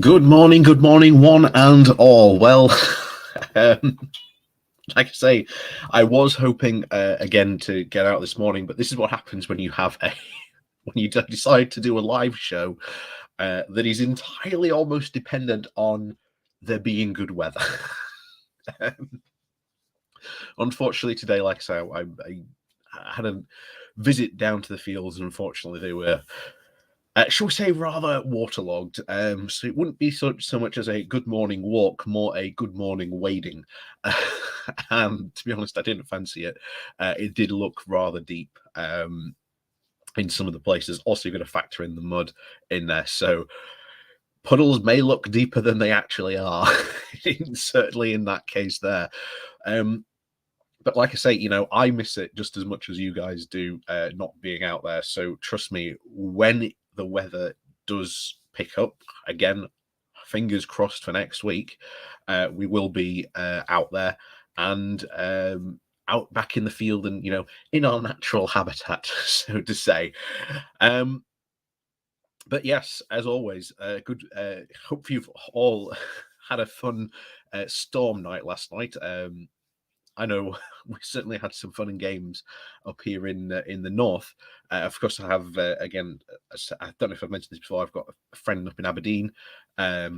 Good morning, one and all. Well, um, like I say, I was hoping again to get out this morning, but this is what happens when you have a when you decide to do a live show that is entirely almost dependent on there being good weather. Um, Unfortunately, today, like I say, I had a visit down to the fields, and unfortunately, they were shall we say, rather waterlogged. So it wouldn't be so much as a good morning walk, more a good morning wading. And to be honest, I didn't fancy it. It did look rather deep in some of the places. Also, you've got to factor in the mud in there. So puddles may look deeper than they actually are, certainly in that case there. But like I say, I miss it just as much as you guys do, not being out there. So trust me, when the weather does pick up again, fingers crossed for next week, we will be out there and out back in the field and in our natural habitat, so to say. But yes, as always, good. Hope you've all had a fun storm night last night. I know we certainly had some fun and games up here in the north. Of course, I have again. I don't know if I've mentioned this before. I've got a friend up in Aberdeen. I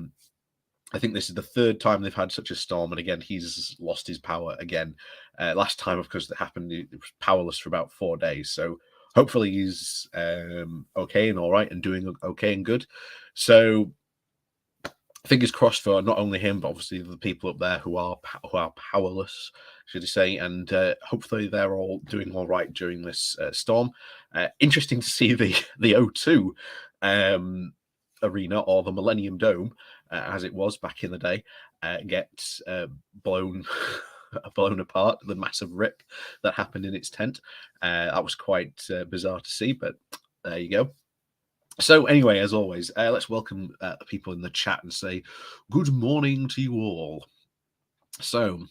think this is the third time they've had such a storm, and again, he's lost his power again. Last time, of course, that happened, he was powerless for about 4 days. So hopefully, he's okay and all right and doing okay and good. So fingers crossed for not only him, but obviously the people up there who are powerless, should I say, and hopefully they're all doing all right during this storm. Interesting to see the O2 arena, or the Millennium Dome, as it was back in the day, get blown blown apart. The massive rip that happened in its tent. That was quite bizarre to see, but there you go. So anyway, as always, let's welcome the people in the chat and say good morning to you all. So,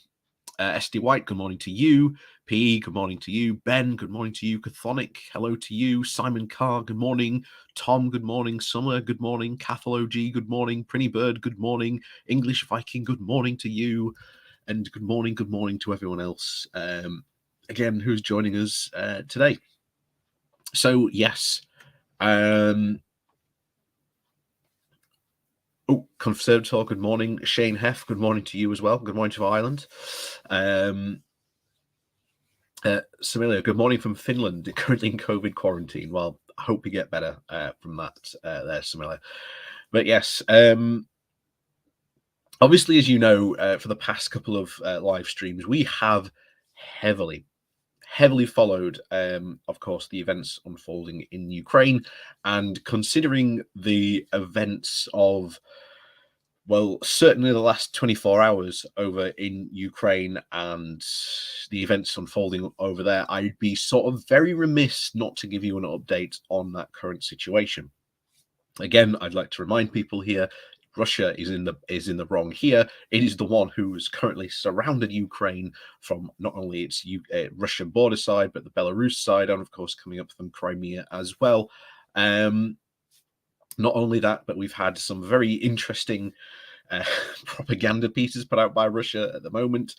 SD White, good morning to you. P, good morning to you. Ben, good morning to you. Cathonic, hello to you. Simon Carr, good morning. Tom, good morning. Summer, good morning. Cathal OG, good morning. Prinny Bird, good morning. English Viking, good morning to you. And good morning to everyone else, again, who's joining us today. So, yes. Conservator, good morning. Shane Heff, good morning to you as well. Good morning to Ireland. Samilia, good morning from Finland, currently in COVID quarantine. Well, I hope you get better from that there, Samilia. But yes, obviously, as you know, for the past couple of live streams, we have heavily followed, of course, the events unfolding in Ukraine, and considering the events of, well, certainly the last 24 hours over in Ukraine and the events unfolding over there, I'd be sort of very remiss not to give you an update on that current situation. Again, I'd like to remind people here, Russia is in the wrong here. It is the one who has currently surrounded Ukraine from not only its Russian border side, but the Belarus side, and of course coming up from Crimea as well. Not only that, but we've had some very interesting propaganda pieces put out by Russia at the moment.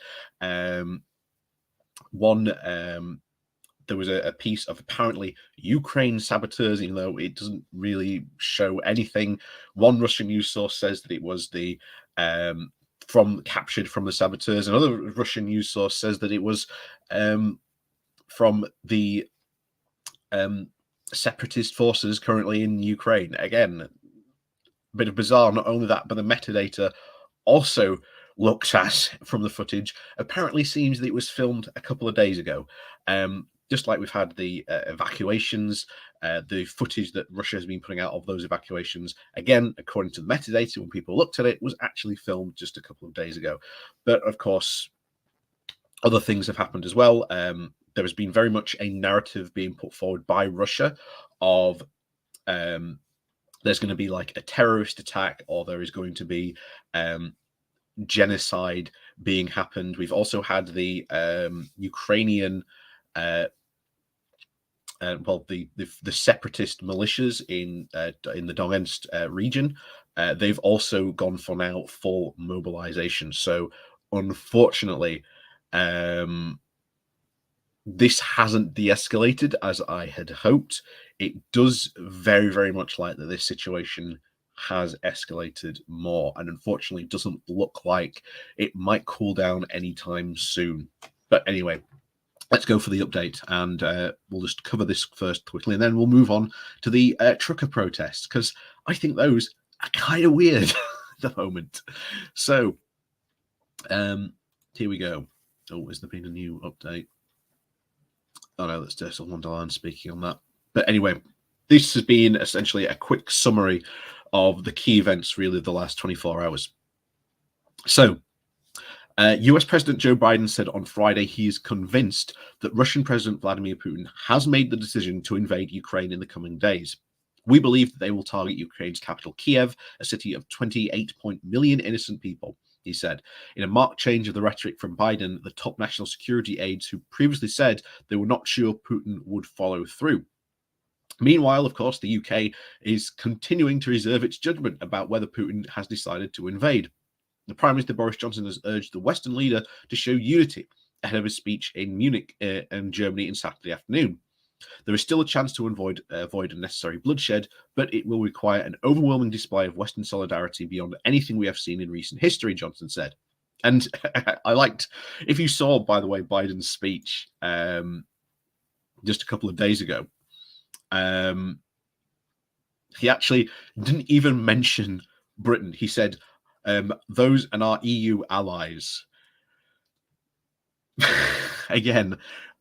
There was a piece of apparently Ukraine saboteurs, even though it doesn't really show anything. One Russian news source says that it was the captured from the saboteurs. Another Russian news source says that it was from the separatist forces currently in Ukraine. Again, a bit of bizarre. Not only that, but the metadata also looked at from the footage apparently seems that it was filmed a couple of days ago. Just like we've had the evacuations, the footage that Russia has been putting out of those evacuations, again, according to the metadata, when people looked at it, was actually filmed just a couple of days ago. But of course, other things have happened as well. There has been very much a narrative being put forward by Russia of there's going to be like a terrorist attack, or there is going to be genocide being happened. We've also had the Ukrainian the separatist militias in the Donetsk region they've also gone for now full mobilization. So unfortunately, this hasn't de-escalated as I had hoped. It does very, very much like that this situation has escalated more, and unfortunately doesn't look like it might cool down anytime soon. But anyway, let's go for the update, and we'll just cover this first quickly, and then we'll move on to the trucker protests, because I think those are kind of weird at the moment. So here we go. Oh, has there been a new update? Oh no, that's Ursula von der Leyen speaking on that. But anyway, this has been essentially a quick summary of the key events, really, of the last 24 hours. So, US President Joe Biden said on Friday he is convinced that Russian President Vladimir Putin has made the decision to invade Ukraine in the coming days. We believe that they will target Ukraine's capital, Kiev, a city of 28 million innocent people, he said, in a marked change of the rhetoric from Biden, the top national security aides who previously said they were not sure Putin would follow through. Meanwhile, of course, the UK is continuing to reserve its judgment about whether Putin has decided to invade. The Prime Minister Boris Johnson has urged the Western leader to show unity ahead of his speech in Munich and Germany on Saturday afternoon. There is still a chance to avoid unnecessary bloodshed, but it will require an overwhelming display of Western solidarity beyond anything we have seen in recent history, Johnson said. And I liked, if you saw, by the way, Biden's speech just a couple of days ago, he actually didn't even mention Britain. He said, those and our EU allies. Again,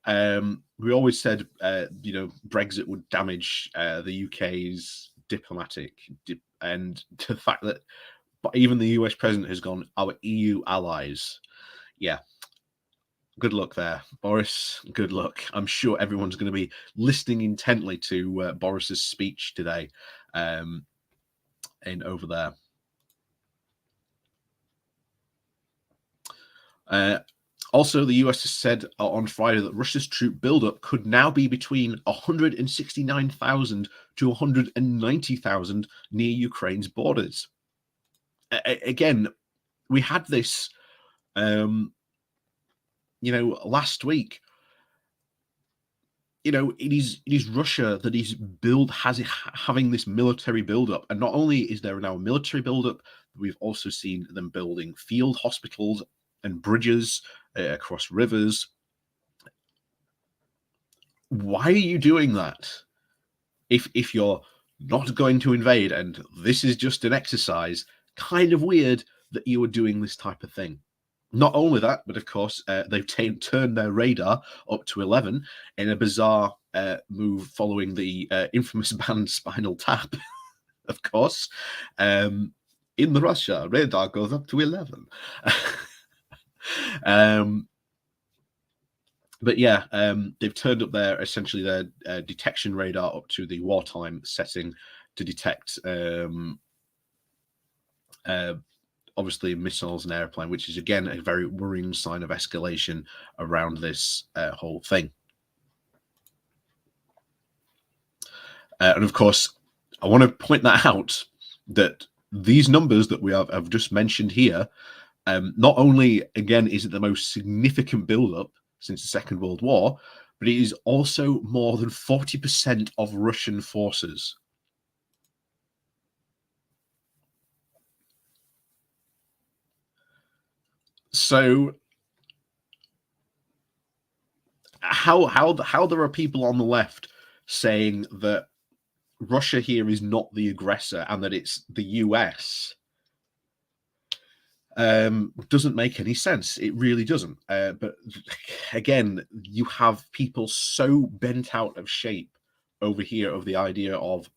we always said, Brexit would damage the UK's diplomatic, and the fact that even the US president has gone, our EU allies. Yeah. Good luck there, Boris. Good luck. I'm sure everyone's going to be listening intently to Boris's speech today in over there. Also, the US has said on Friday that Russia's troop buildup could now be between 169,000 to 190,000 near Ukraine's borders. Again, we had this, last week. It is Russia that is having this military buildup, and not only is there now a military buildup, we've also seen them building field hospitals and bridges across rivers. Why are you doing that? If you're not going to invade and this is just an exercise, kind of weird that you are doing this type of thing. Not only that, but of course, they've turned their radar up to 11 in a bizarre move following the infamous band Spinal Tap, of course. In Russia, radar goes up to 11. But yeah, they've turned up essentially their detection radar up to the wartime setting to detect obviously missiles and airplane, which is again a very worrying sign of escalation around this whole thing. And of course, I want to point that out, that these numbers that we have just mentioned here, not only, again, is it the most significant buildup since the Second World War, but it is also more than 40% of Russian forces. So how there are people on the left saying that Russia here is not the aggressor and that it's the US doesn't make any sense. It really doesn't. But again, you have people so bent out of shape over here of the idea of,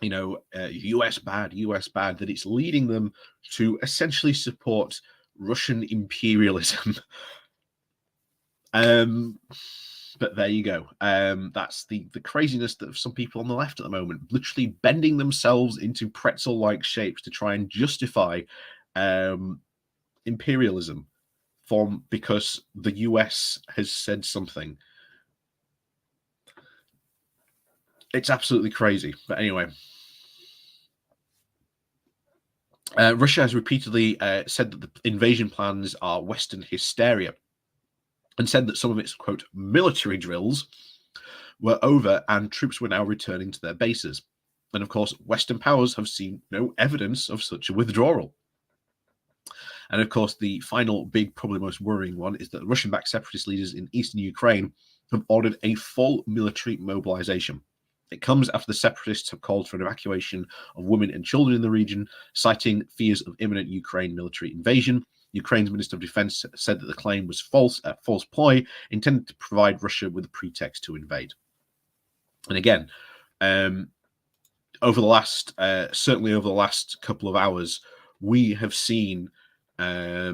US bad, that it's leading them to essentially support Russian imperialism. But there you go. That's the craziness of some people on the left at the moment, literally bending themselves into pretzel-like shapes to try and justify imperialism because the US has said something. It's absolutely crazy. But anyway. Russia has repeatedly said that the invasion plans are Western hysteria, and said that some of its, quote, military drills were over and troops were now returning to their bases. And of course, Western powers have seen no evidence of such a withdrawal. And of course, the final big, probably most worrying one is that the Russian-backed separatist leaders in eastern Ukraine have ordered a full military mobilization. It comes after the separatists have called for an evacuation of women and children in the region, citing fears of imminent Ukraine military invasion. Ukraine's Minister of Defense said that the claim was false ploy intended to provide Russia with a pretext to invade. And again, over the last, certainly over the last couple of hours, we have seen a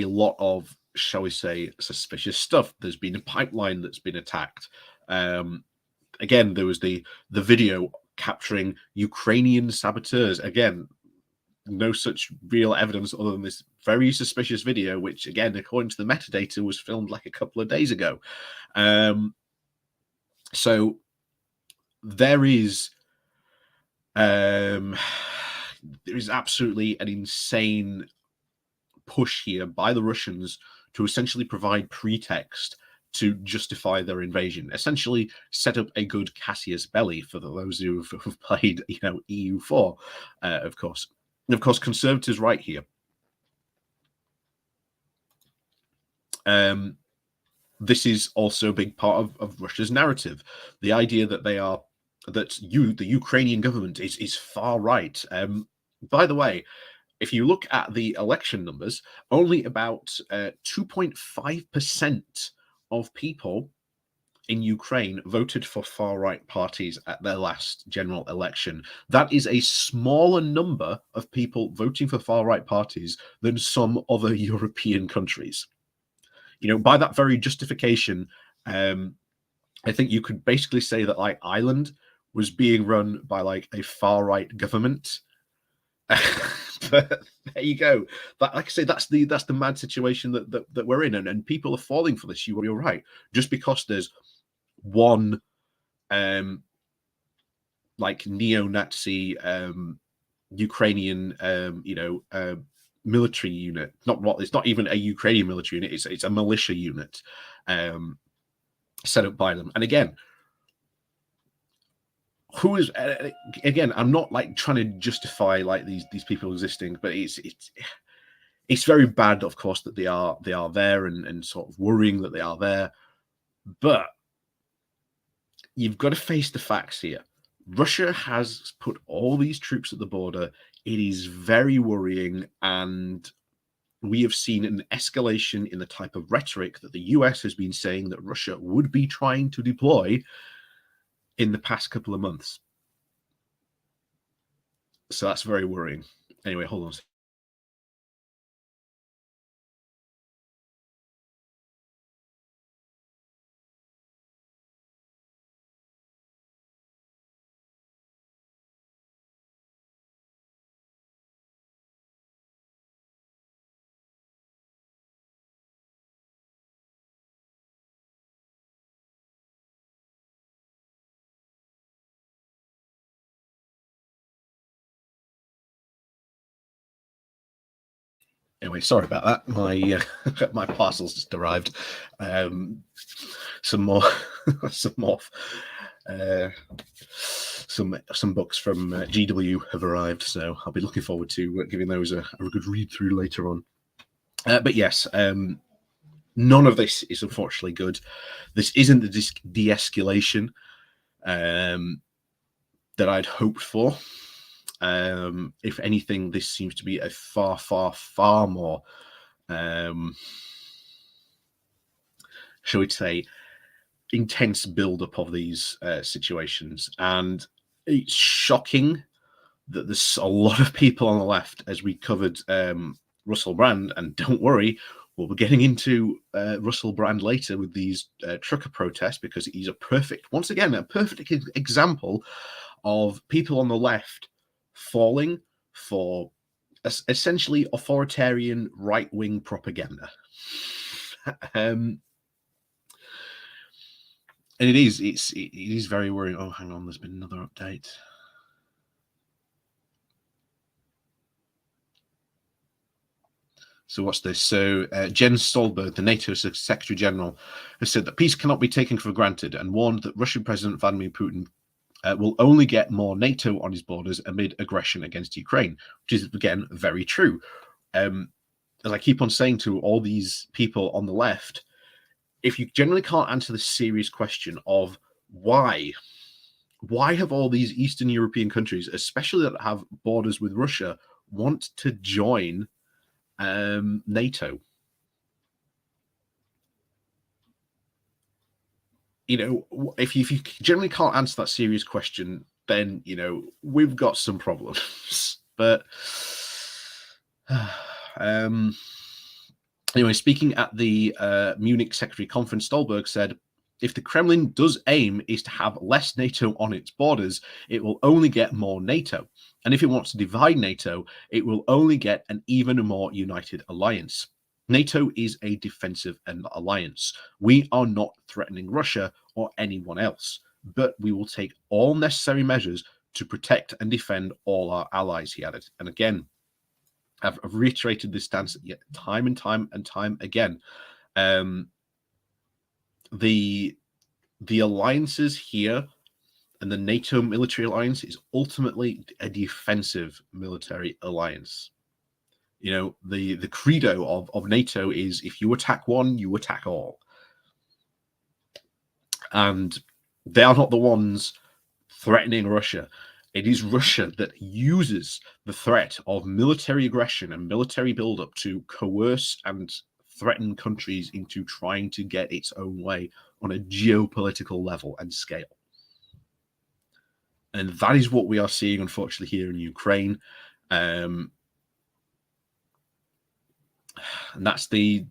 lot of, shall we say, suspicious stuff. There's been a pipeline that's been attacked. Again, there was the video capturing Ukrainian saboteurs. Again, no such real evidence other than this very suspicious video, which, again, according to the metadata, was filmed like a couple of days ago. So there is absolutely an insane push here by the Russians to essentially provide pretext to justify their invasion, essentially set up a good Cassius belly for those who've played, EU4, of course. And of course, conservatives right here. This is also a big part of Russia's narrative. The idea that the Ukrainian government is far right. By the way, if you look at the election numbers, only about 2.5% of people in Ukraine voted for far-right parties at their last general election. That is a smaller number of people voting for far-right parties than some other European countries. By that very justification, I think you could basically say that like Ireland was being run by like a far-right government. But there you go. But like I say, that's the mad situation that we're in, and people are falling for this. You're right. Just because there's one like neo-Nazi Ukrainian military unit. It's not even a Ukrainian military unit. It's a militia unit set up by them. And again, who is again? I'm not like trying to justify like these people existing, but it's very bad, of course, that they are there and sort of worrying that they are there. But you've got to face the facts here. Russia has put all these troops at the border. It is very worrying, and we have seen an escalation in the type of rhetoric that the US has been saying that Russia would be trying to deploy in the past couple of months. So that's very worrying. Anyway, hold on. Anyway, sorry about that. My my parcels just arrived. Some more, some books from GW have arrived, so I'll be looking forward to giving those a good read through later on. But yes, none of this is unfortunately good. This isn't the de-escalation that I'd hoped for. If anything, this seems to be a far, far, far more, shall we say, intense build-up of these situations. And it's shocking that there's a lot of people on the left, as we covered Russell Brand, and don't worry, we'll be getting into Russell Brand later with these trucker protests, because he's a perfect example of people on the left falling for essentially authoritarian right-wing propaganda. And it is very worrying. Oh, hang on, there's been another update. So what's this? So Jens Stoltenberg, the NATO Secretary General, has said that peace cannot be taken for granted and warned that Russian President Vladimir Putin will only get more NATO on his borders amid aggression against Ukraine, which is, again, very true. As I keep on saying to all these people on the left, if you generally can't answer the serious question of why have all these Eastern European countries, especially that have borders with Russia, want to join NATO? You know, if you generally can't answer that serious question, then we've got some problems. But anyway, speaking at the Munich Secretary Conference, Stolberg said, if the Kremlin does aim is to have less NATO on its borders, it will only get more NATO. And if it wants to divide NATO, it will only get an even more united alliance. NATO is a defensive alliance. We are not threatening Russia or anyone else, but we will take all necessary measures to protect and defend all our allies, he added. And again, I've reiterated this stance time and time again. The alliances here and the NATO military alliance is ultimately a defensive military alliance. The credo of NATO is if you attack one, you attack all. And they are not the ones threatening Russia. It is Russia that uses the threat of military aggression and military buildup to coerce and threaten countries into trying to get its own way on a geopolitical level and scale. And that is what we are seeing, unfortunately, here in Ukraine. And that's the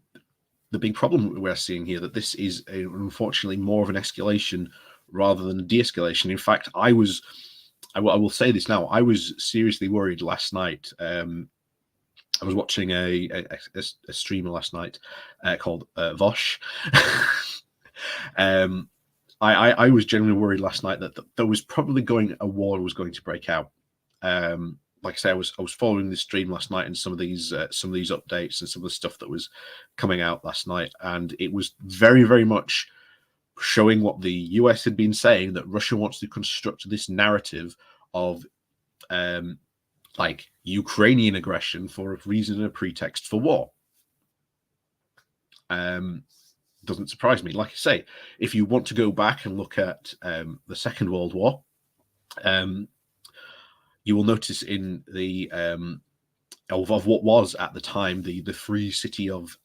big problem we're seeing here, that this is unfortunately more of an escalation rather than a de-escalation. In fact, I will say this now, I was seriously worried last night. I was watching a streamer last night called Vosh. I was genuinely worried last night that there was probably a war was going to break out. Like I say, I was following the stream last night and some of these updates and some of the stuff that was coming out last night, and it was very, very much showing what the US had been saying, that Russia wants to construct this narrative of like Ukrainian aggression for a reason and a pretext for war. Doesn't surprise me. Like I say, if you want to go back and look at the Second World War, you will notice in the of what was at the time the free city of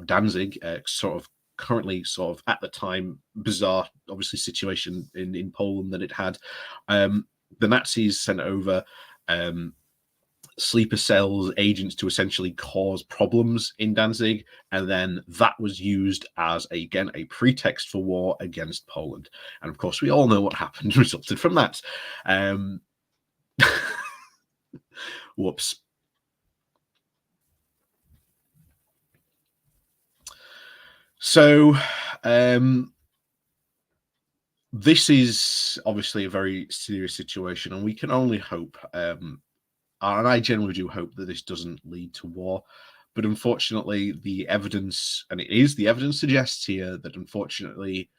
Danzig, sort of currently sort of at the time bizarre, obviously, situation in Poland that it had. The Nazis sent over sleeper cells, agents to essentially cause problems in Danzig, and then that was used as a pretext for war against Poland. And of course, we all know what happened resulted from that. Whoops. So this is obviously a very serious situation, and we can only hope, and I generally do hope, that this doesn't lead to war. But unfortunately, the evidence suggests here that unfortunately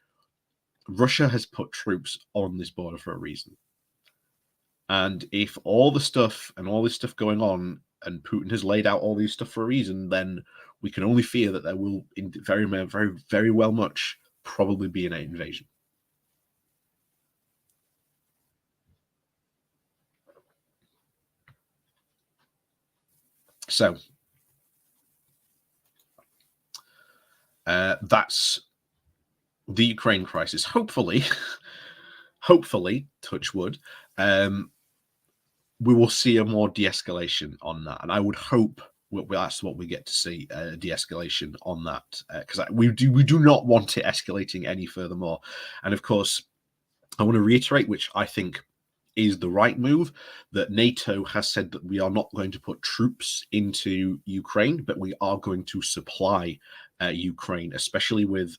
Russia has put troops on this border for a reason. And if all this stuff going on, and Putin has laid out all these stuff for a reason, then we can only fear that there will very, very, very well much probably be an invasion. So that's the Ukraine crisis. Hopefully, touch wood, we will see a more de-escalation on that, and I would hope that's what we get to see, de-escalation on that, because we do not want it escalating any furthermore. And of course, I want to reiterate, which I think is the right move, that NATO has said that we are not going to put troops into Ukraine, but we are going to supply Ukraine, especially with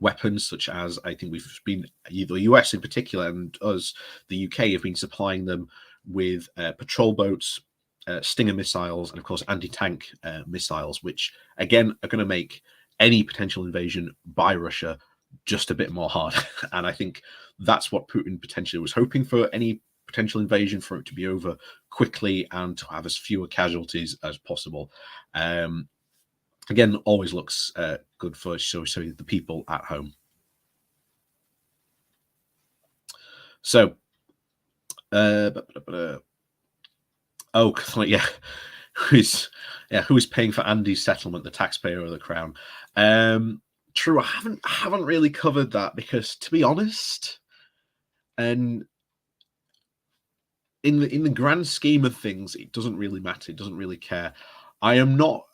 weapons such as, I think we've been, the US in particular and us, the UK, have been supplying them with patrol boats Stinger missiles, and of course anti-tank missiles, which again are going to make any potential invasion by Russia just a bit more hard. And I think that's what Putin potentially was hoping for, any potential invasion, for it to be over quickly and to have as fewer casualties as possible. Again, always looks good for the people at home. So, oh, yeah, who's paying for Andy's settlement, the taxpayer or the crown? True, I haven't really covered that because, to be honest, and in the grand scheme of things, it doesn't really matter. It doesn't really care. I am not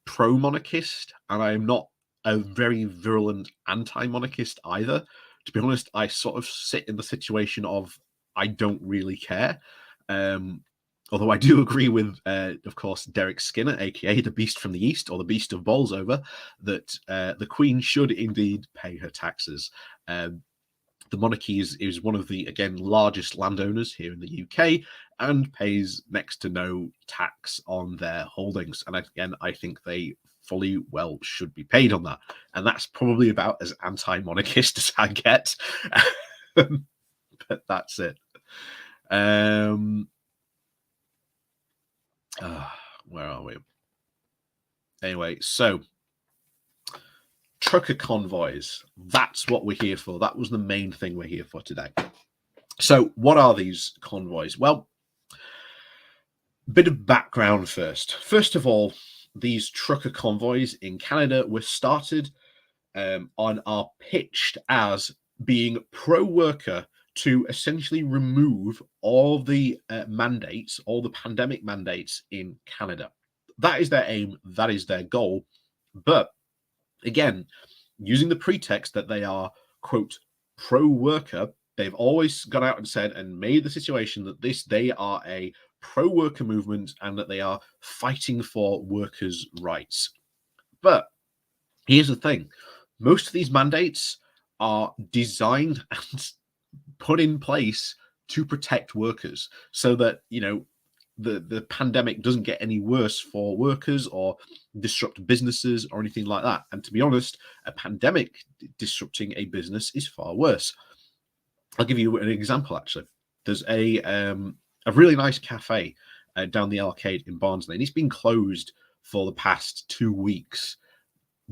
pro-monarchist, and I am not a very virulent anti-monarchist either. To be honest, I sort of sit in the situation of I don't really care. Although I do agree with, of course, Derek Skinner, aka the Beast from the East, or the Beast of Bolsover, that the Queen should indeed pay her taxes. The monarchy is one of the, again, largest landowners here in the UK and pays next to no tax on their holdings. And again, I think they fully well should be paid on that. And that's probably about as anti-monarchist as I get. But that's it. Where are we? Anyway, so trucker convoys. That's what we're here for. That was the main thing we're here for today. So what are these convoys? Well, a bit of background first. First of all, these trucker convoys in Canada were started and are pitched as being pro-worker to essentially remove all the mandates, all the pandemic mandates in Canada. That is their aim. That is their goal. But again, using the pretext that they are, quote, pro-worker, they've always gone out and said and made the situation that they are a pro-worker movement and that they are fighting for workers' rights. But here's the thing. Most of these mandates are designed and put in place to protect workers so that, the pandemic doesn't get any worse for workers or disrupt businesses or anything like that. And to be honest, a pandemic disrupting a business is far worse. I'll give you an example, actually. There's a really nice cafe down the arcade in Barnsley, and it's been closed for the past 2 weeks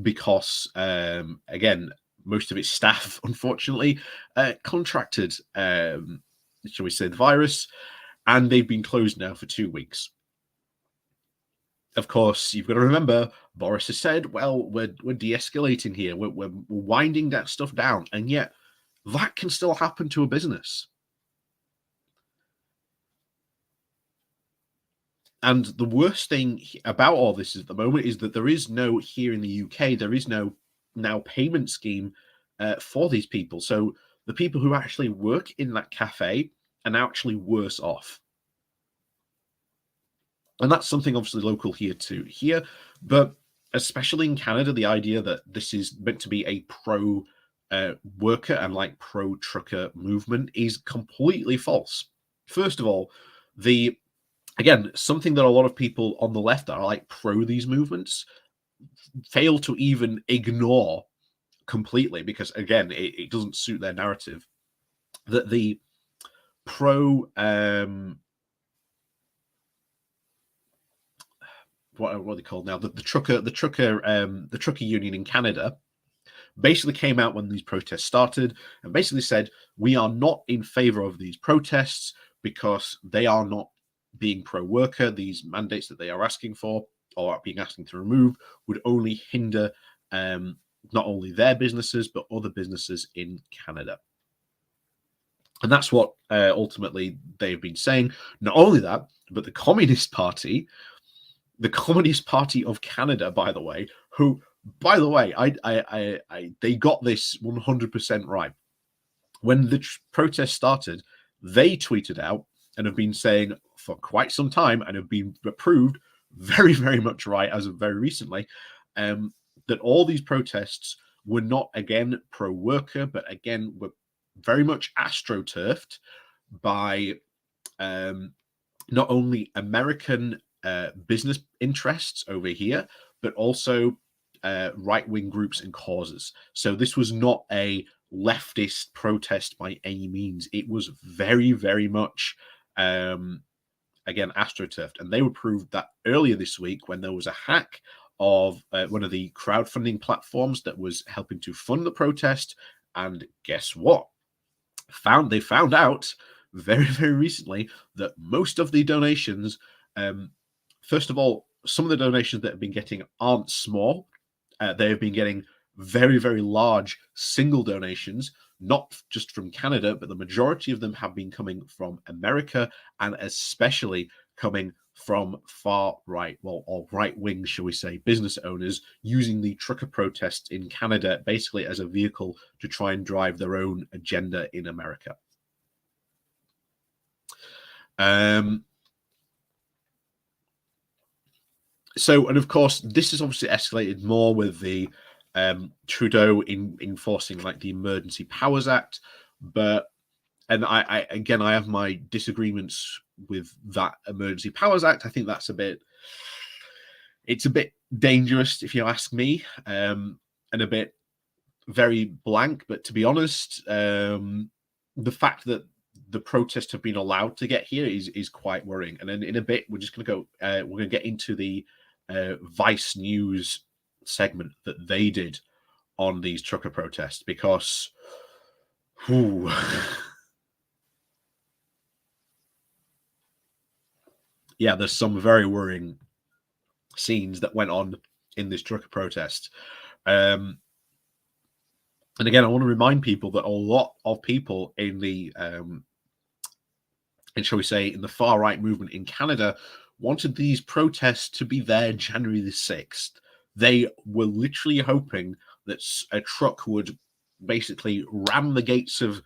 because, again, most of its staff, unfortunately, contracted, shall we say, the virus, and they've been closed now for 2 weeks. Of course, you've got to remember, Boris has said, well, we're de-escalating here. We're winding that stuff down. And yet that can still happen to a business. And the worst thing about all this at the moment is that there is no, here in the UK, there is no now payment scheme for these people. So the people who actually work in that cafe are now actually worse off. And that's something obviously local here too. Here, but especially in Canada, the idea that this is meant to be a pro worker and like pro trucker movement is completely false. First of all, again, something that a lot of people on the left that are like pro these movements fail to even ignore completely, because again, it doesn't suit their narrative, that the pro what are they called now? The trucker union in Canada basically came out when these protests started and basically said, we are not in favor of these protests because they are not being pro-worker. These mandates that they are asking for or are being asked to remove would only hinder not only their businesses but other businesses in Canada. And that's what ultimately they've been saying. Not only that, but the Communist Party of Canada, by the way, who, by the way, they got this 100% right. When the protest started, they tweeted out and have been saying for quite some time and have been proved very, very much right as of very recently, that all these protests were not, again, pro-worker, but again, were very much astroturfed by not only American business interests over here, but also right-wing groups and causes. So this was not a leftist protest by any means. It was very, very much, again, astroturfed. And they were proved that earlier this week when there was a hack of one of the crowdfunding platforms that was helping to fund the protest. And guess what? They found out very, very recently that most of the donations, first of all, some of the donations that have been getting aren't small. They have been getting very, very large single donations, not just from Canada, but the majority of them have been coming from America, and especially coming from far right, well, or right wing, shall we say, business owners using the trucker protests in Canada basically as a vehicle to try and drive their own agenda in America. So, and of course, this has obviously escalated more with the Trudeau enforcing like the Emergency Powers Act, and I again I have my disagreements with that Emergency Powers Act. I think that's it's a bit dangerous if you ask me, and a bit very blank. But to be honest, the fact that the protests have been allowed to get here is quite worrying. And then in a bit, we're just going to go. We're going to get into the Vice News segment that they did on these trucker protests because, whew, yeah, there's some very worrying scenes that went on in this trucker protest. And again, I want to remind people that a lot of people in the and shall we say, in the far right movement in Canada, wanted these protests to be there January the 6th. They were literally hoping that a truck would basically ram the gates of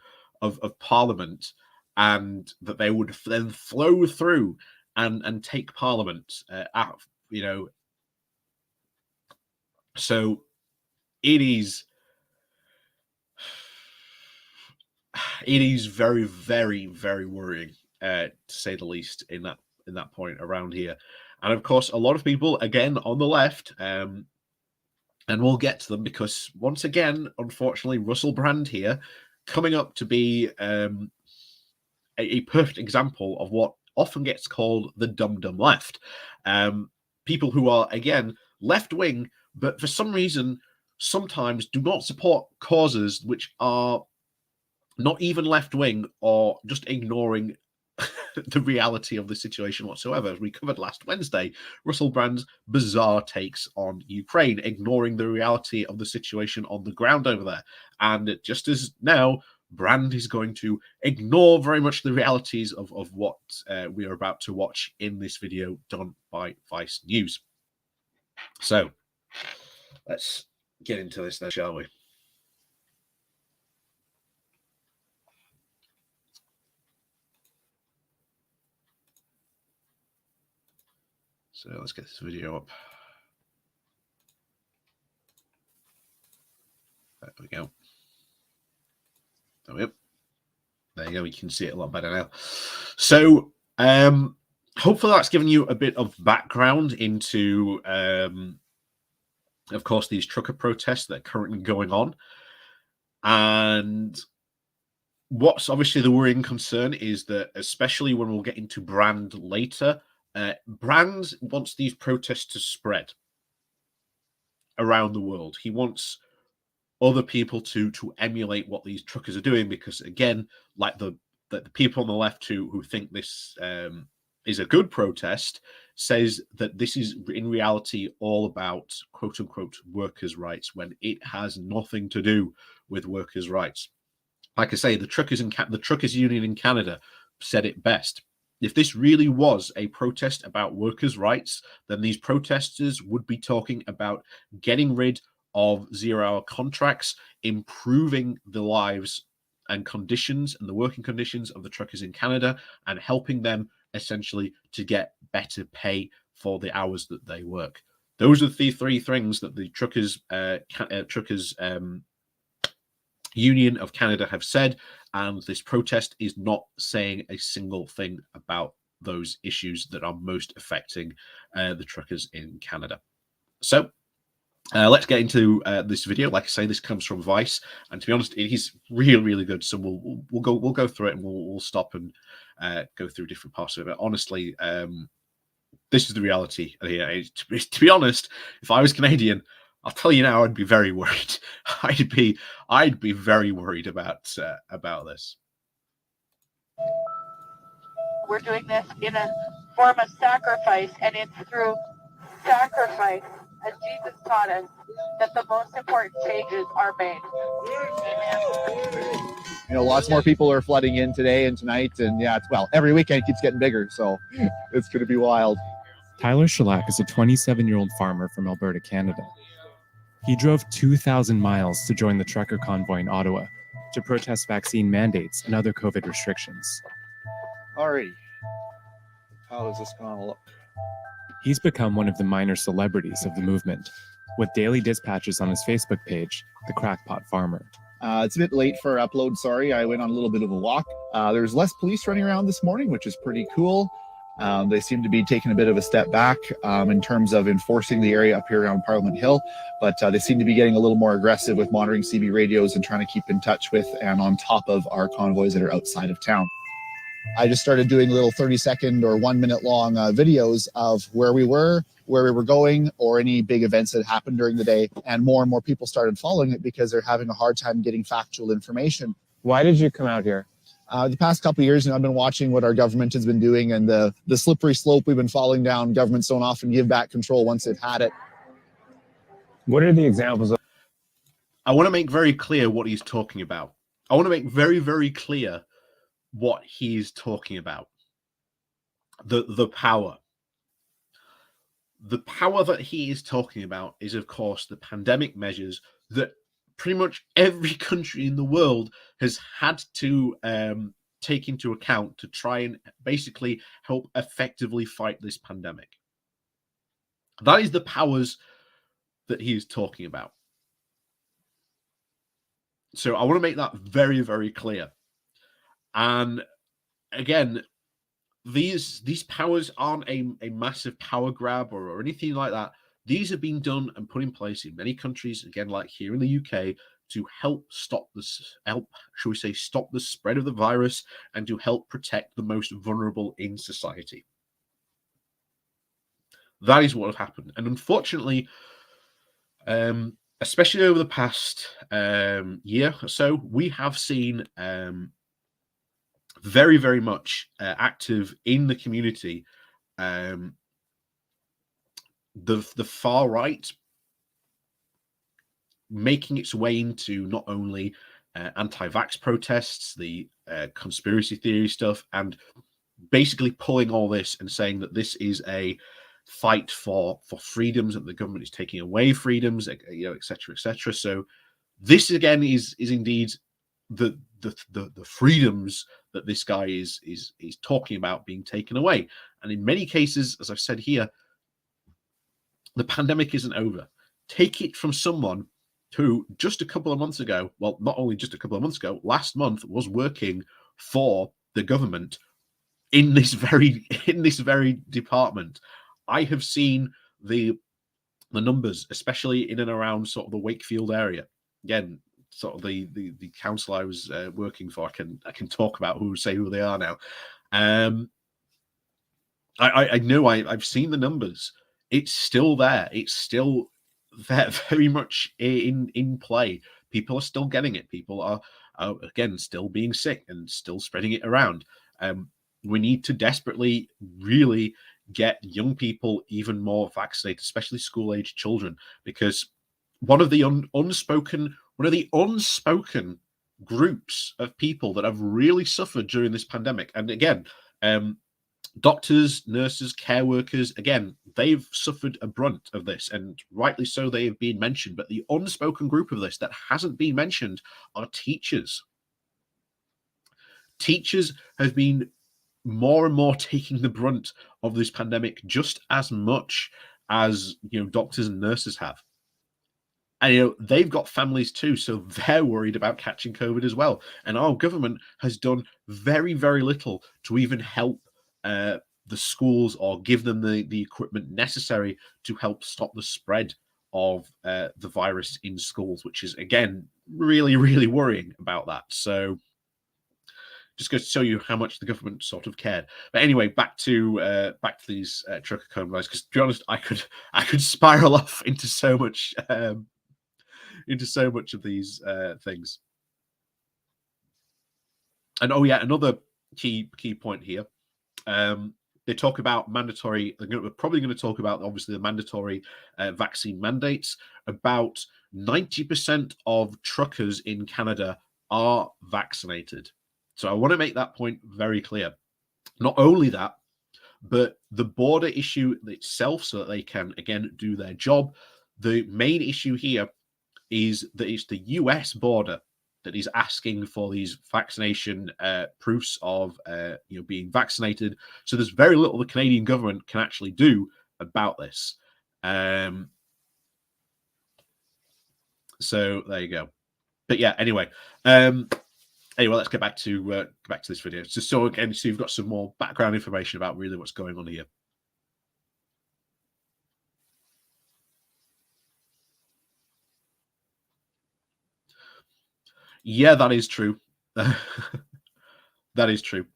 Parliament and that they would then flow through and take Parliament out, you know. So it is very, very, very worrying, to say the least, in that point around here. And of course, a lot of people, again, on the left, and we'll get to them because once again, unfortunately, Russell Brand here coming up to be a perfect example of what often gets called the dumb left. People who are, again, left wing, but for some reason, sometimes do not support causes which are not even left wing or just ignoring the reality of the situation whatsoever. As we covered last Wednesday, Russell Brand's bizarre takes on Ukraine, ignoring the reality of the situation on the ground over there. And just as now, Brand is going to ignore very much the realities of what we are about to watch in this video done by Vice News. So let's get into this then, shall we? So let's get this video up. There we go. There we go. There you go. You can see it a lot better now. So hopefully that's given you a bit of background into, of course, these trucker protests that are currently going on. And what's obviously the worrying concern is that, especially when we'll get into Brand later, Brand wants these protests to spread around the world. He wants other people to emulate what these truckers are doing because, again, like the people on the left who think this is a good protest says that this is in reality all about quote unquote workers' rights when it has nothing to do with workers' rights. Like I say, the truckers union in Canada said it best. If this really was a protest about workers' rights, then these protesters would be talking about getting rid of zero-hour contracts, improving the lives and conditions and the working conditions of the truckers in Canada, and helping them essentially to get better pay for the hours that they work. Those are the three things that the truckers Union of Canada have said, and this protest is not saying a single thing about those issues that are most affecting the truckers in Canada. So let's get into this video. Like I say, this comes from Vice, and to be honest, it is really, really good. So we'll go through it, and we'll stop and go through different parts of it. Honestly, this is the reality here. To be honest, if I was Canadian, I'll tell you now, I'd be very worried. I'd be very worried about this. We're doing this in a form of sacrifice, and it's through sacrifice, as Jesus taught us, that the most important changes are made. Amen. You know, lots more people are flooding in today and tonight, and yeah, every weekend it keeps getting bigger, so it's going to be wild. Tyler Shellac is a 27-year-old farmer from Alberta, Canada. He drove 2,000 miles to join the trucker convoy in Ottawa to protest vaccine mandates and other COVID restrictions. Alrighty, how is this going to look? He's become one of the minor celebrities of the movement, with daily dispatches on his Facebook page, The Crackpot Farmer. It's a bit late for upload, sorry. I went on a little bit of a walk. There's less police running around this morning, which is pretty cool. They seem to be taking a bit of a step back in terms of enforcing the area up here around Parliament Hill, but they seem to be getting a little more aggressive with monitoring CB radios and trying to keep in touch with and on top of our convoys that are outside of town. I just started doing little 30-second or 1-minute long videos of where we were going, or any big events that happened during the day, and more people started following it because they're having a hard time getting factual information. Why did you come out here? The past couple of years, I've been watching what our government has been doing, and the slippery slope we've been falling down. Governments don't often give back control once they've had it. What are the examples of? I want to make very clear what he's talking about. I want to make very, very clear what he's talking about. The power. The power that he is talking about is, of course, the pandemic measures that pretty much every country in the world has had to take into account to try and basically help effectively fight this pandemic. That is the powers that he is talking about. So I want to make that very, very clear. And again, these powers aren't a massive power grab or anything like that. These have been done and put in place in many countries, again, like here in the UK, to help stop the spread of the virus and to help protect the most vulnerable in society. That is what has happened. And unfortunately, especially over the past year or so, we have seen very, very much active in the community, the far right making its way into not only anti-vax protests, the conspiracy theory stuff, and basically pulling all this and saying that this is a fight for freedoms, that the government is taking away freedoms, you know, etc., etc. So this again is indeed the freedoms that this guy is talking about being taken away. And in many cases, as I've said here, the pandemic isn't over. Take it from someone who just a couple of months ago, well, not only just a couple of months ago, last month was working for the government in this very department. I have seen the numbers, especially in and around sort of the Wakefield area. Again, sort of the council I was working for. I can talk about who they are now. I know I've seen the numbers. It's still there. It's still there, very much in play. People are still getting it. People are again still being sick and still spreading it around. We need to desperately really get young people even more vaccinated, especially school-age children, because one of the unspoken groups of people that have really suffered during this pandemic, and again, doctors, nurses, care workers, again, they've suffered a brunt of this, and rightly so, they have been mentioned. But the unspoken group of this that hasn't been mentioned are teachers. Teachers have been more and more taking the brunt of this pandemic just as much as, you know, doctors and nurses have. And, you know, they've got families too, so they're worried about catching COVID as well. And our government has done very, very little to even help the schools or give them the equipment necessary to help stop the spread of the virus in schools, which is, again, really, really worrying about that. So just goes to show you how much the government sort of cared. But anyway, back to these trucker convoys, because to be honest, I could spiral off into so much of these things. And oh yeah, another key point here. They talk about mandatory. We're probably going to talk about, obviously, the mandatory vaccine mandates. About 90% of truckers in Canada are vaccinated. So I want to make that point very clear. Not only that, but the border issue itself, so that they can, again, do their job. The main issue here is that it's the US border that is asking for these vaccination proofs of being vaccinated. So there's very little the Canadian government can actually do about this. So there you go. But yeah, anyway, let's get back to this video. So again, so you've got some more background information about really what's going on here. Yeah, that is true. That is true.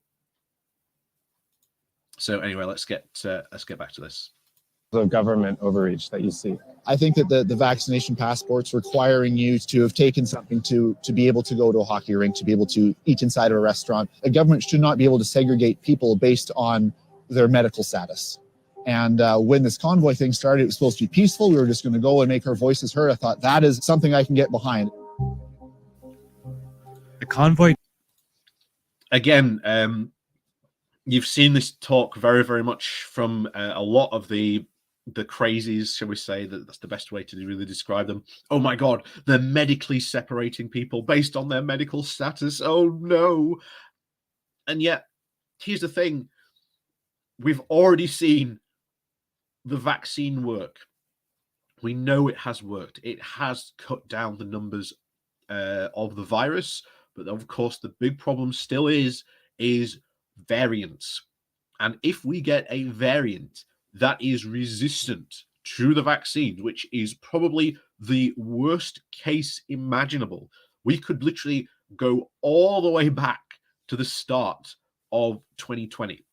So anyway, let's get back to this. The government overreach that you see. I think that the vaccination passports requiring you to have taken something to be able to go to a hockey rink, to be able to eat inside of a restaurant. A government should not be able to segregate people based on their medical status. And when this convoy thing started, it was supposed to be peaceful. We were just going to go and make our voices heard. I thought that is something I can get behind. The convoy. Again, you've seen this talk very, very much from a lot of the crazies, shall we say. That's the best way to really describe them. Oh my God, they're medically separating people based on their medical status. Oh no. And yet, here's the thing. We've already seen the vaccine work. We know it has worked. It has cut down the numbers of the virus. But of course, the big problem still is variants. And if we get a variant that is resistant to the vaccine, which is probably the worst case imaginable, we could literally go all the way back to the start of 2020.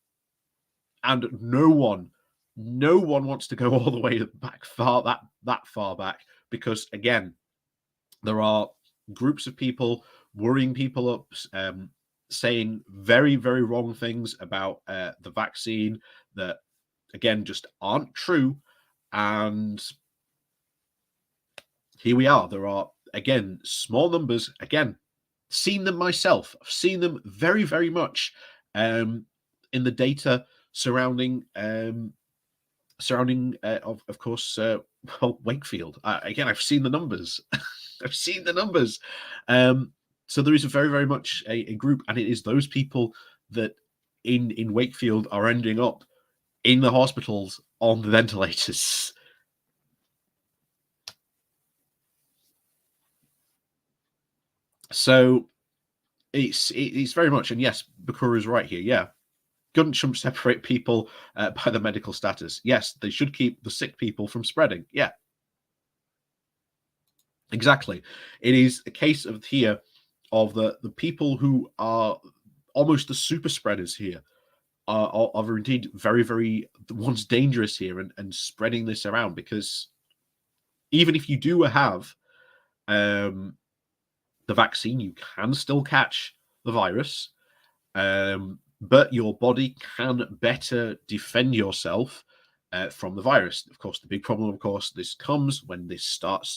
And no one wants to go all the way back that far back, because again, there are groups of people worrying people up, saying very, very wrong things about the vaccine that, again, just aren't true. And here we are. There are, again, small numbers. Again, seen them myself. I've seen them very, very much in the data surrounding, of course, Wakefield. Again, I've seen the numbers. I've seen the numbers. So there is very, very much a group, and it is those people that in Wakefield are ending up in the hospitals on the ventilators. So it's very much, and yes, Bakura is right here. Yeah, government shouldn't separate people by their medical status. Yes, they should keep the sick people from spreading. Yeah, exactly. It is a case of here of the people who are almost the super spreaders here are indeed very, very the ones dangerous here and spreading this around, because even if you do have the vaccine, you can still catch the virus, but your body can better defend yourself from the virus. Of course, the big problem, of course, this comes when the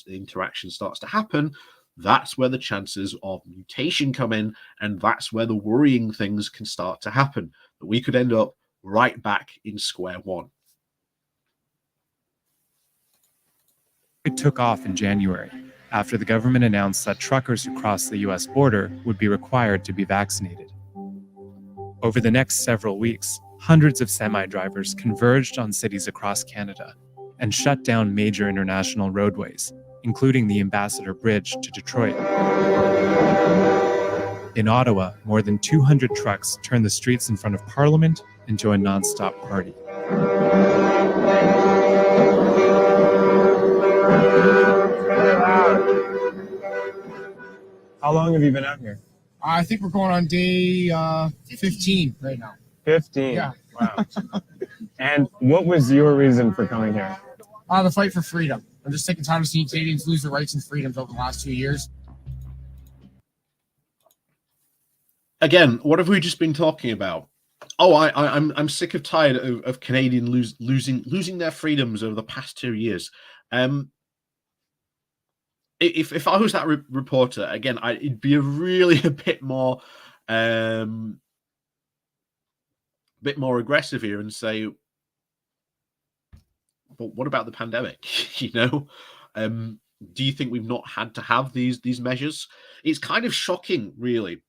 interaction starts to happen. That's where the chances of mutation come in, and that's where the worrying things can start to happen. That we could end up right back in square one. It took off in January after the government announced that truckers who crossed the US border would be required to be vaccinated. Over the next several weeks, hundreds of semi-drivers converged on cities across Canada and shut down major international roadways, including the Ambassador Bridge to Detroit. In Ottawa, more than 200 trucks turned the streets in front of Parliament into a non-stop party. How long have you been out here? I think we're going on day 15 right now. 15. Yeah. Wow. And what was your reason for coming here? The fight for freedom. I'm just sick and tired of seeing Canadians lose their rights and freedoms over the last 2 years. Again, what have we just been talking about? Oh, I'm sick of tired of Canadian losing their freedoms over the past 2 years. If I was that reporter, again, it'd be a bit more aggressive here and say, but what about the pandemic? You know, do you think we've not had to have these measures? It's kind of shocking, really.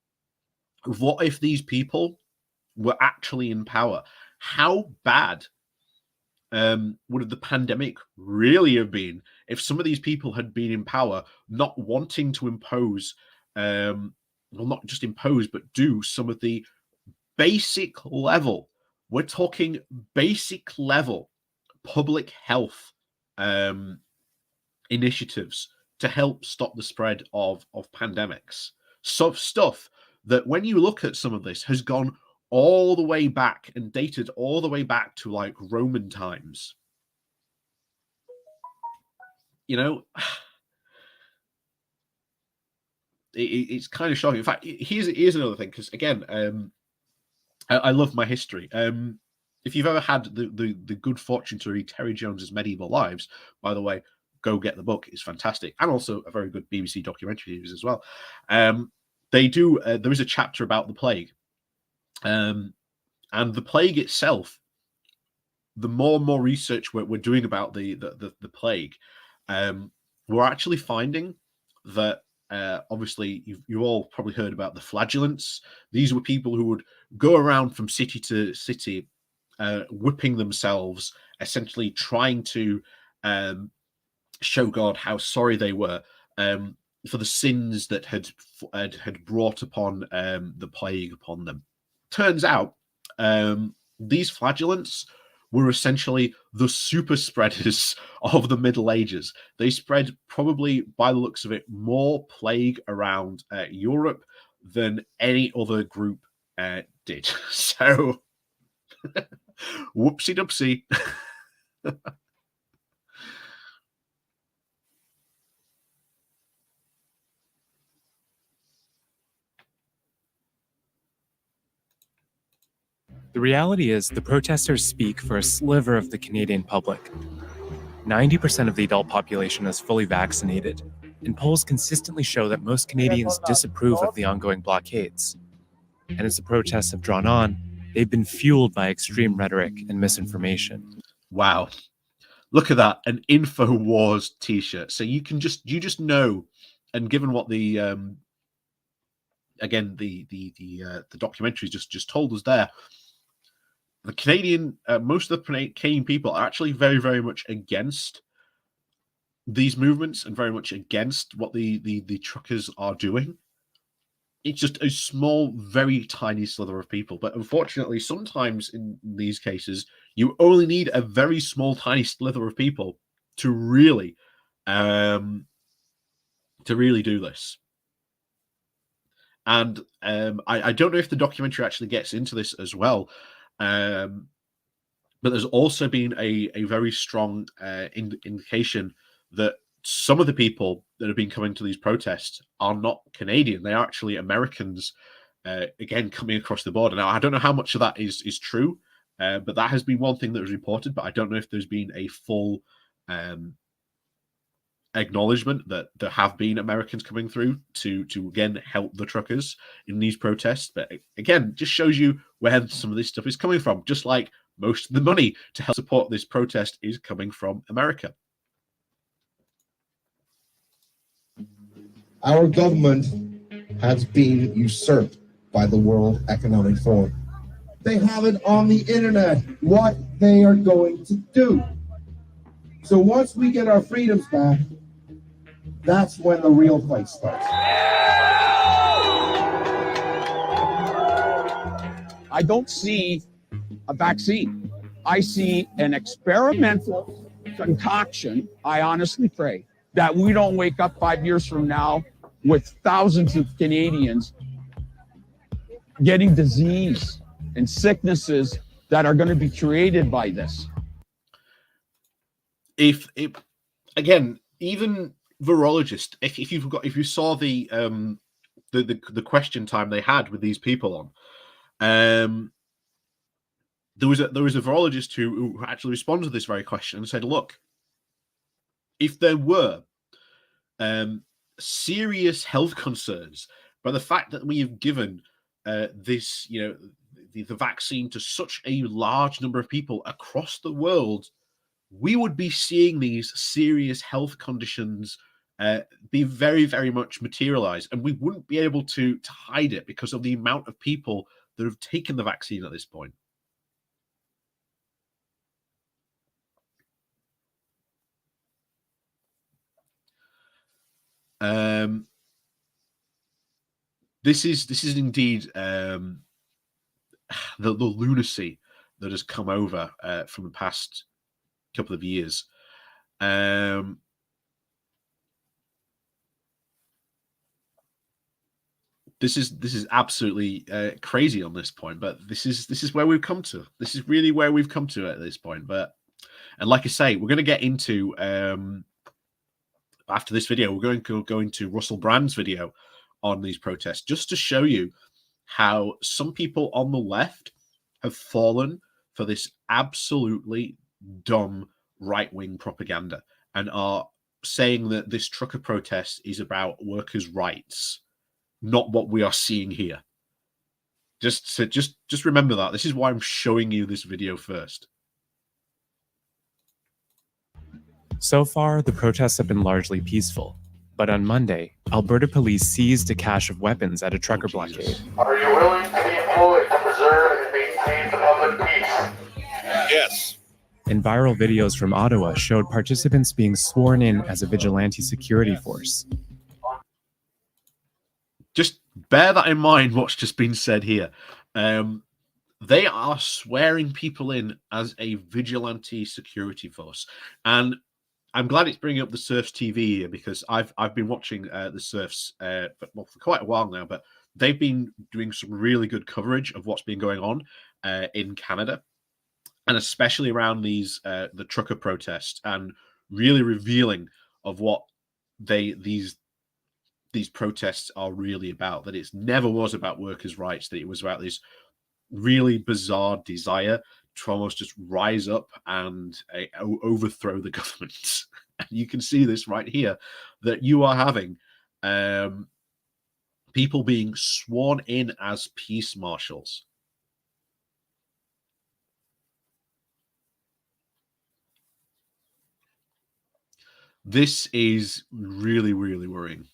What if these people were actually in power? How bad would the pandemic really have been if some of these people had been in power, not wanting to impose, well, not just impose, but do some of the basic level, we're talking basic level public health initiatives to help stop the spread of pandemics. So stuff that when you look at some of this has gone all the way back and dated all the way back to like Roman times. You know, it's kind of shocking. In fact, here's another thing, because again, I love my history. If you've ever had the good fortune to read Terry Jones's Medieval Lives, by the way, go get the book. It's fantastic, and also a very good BBC documentary series as well. They do. There is a chapter about the plague, and the plague itself. The more and more research we're doing about the plague, we're actually finding that obviously you all probably heard about the flagellants. These were people who would go around from city to city, whipping themselves, essentially trying to show God how sorry they were for the sins that had brought upon the plague upon them. Turns out these flagellants were essentially the super spreaders of the Middle Ages. They spread, probably by the looks of it, more plague around Europe than any other group did. So, whoopsie doopsie. The reality is, the protesters speak for a sliver of the Canadian public. 90% of the adult population is fully vaccinated, and polls consistently show that most Canadians disapprove of the ongoing blockades. And as the protests have drawn on, they've been fueled by extreme rhetoric and misinformation. Wow. Look at that, an InfoWars t-shirt. So you just know, and given what the again the documentaries just told us there, the Canadian, most of the Canadian people are actually very, very much against these movements and very much against what the truckers are doing. It's just a small, very tiny slither of people. But unfortunately, sometimes in these cases, you only need a very small, tiny slither of people to really do this. And I don't know if the documentary actually gets into this as well. But there's also been a very strong indication that some of the people that have been coming to these protests are not Canadian. They are actually Americans, again, coming across the border. Now, I don't know how much of that is true, but that has been one thing that was reported, but I don't know if there's been a full acknowledgement that there have been Americans coming through to again help the truckers in these protests. But again, just shows you where some of this stuff is coming from. Just like most of the money to help support this protest is coming from America. Our government has been usurped by the World Economic Forum. They have it on the internet what they are going to do. So once we get our freedoms back, that's when the real fight starts. I don't see a vaccine. I see an experimental concoction. I honestly pray that we don't wake up 5 years from now with thousands of Canadians getting disease and sicknesses that are going to be created by this. If again, even virologists, if you saw the question time they had with these people on, there was a virologist who actually responded to this very question and said, look, if there were serious health concerns by the fact that we have given this, the vaccine to such a large number of people across the world, we would be seeing these serious health conditions be very, very much materialized, and we wouldn't be able to hide it because of the amount of people that have taken the vaccine at this point. This is indeed the lunacy that has come over from the past couple of years. This is absolutely crazy on this point, but this is where we've come to. This is really where we've come to at this point. And like I say, we're going to get into after this video, we're going to go into Russell Brand's video on these protests, just to show you how some people on the left have fallen for this absolutely dumb right-wing propaganda and are saying that this trucker protest is about workers' rights, not what we are seeing here. Just remember that. This is why I'm showing you this video first. So far, the protests have been largely peaceful. But on Monday, Alberta police seized a cache of weapons at a trucker blockade. Are you willing to be employed to preserve and maintain the public peace? Yes. And viral videos from Ottawa showed participants being sworn in as a vigilante security force. Just bear that in mind, what's just been said here. They are swearing people in as a vigilante security force. And I'm glad it's bringing up the Surfs TV here, because I've been watching the Surfs for quite a while now, but they've been doing some really good coverage of what's been going on in Canada, and especially around these the trucker protests, and really revealing of what these protests are really about. That it never was about workers' rights, that it was about this really bizarre desire to almost just rise up and overthrow the government. And you can see this right here, that you are having people being sworn in as peace marshals. This is really, really worrying.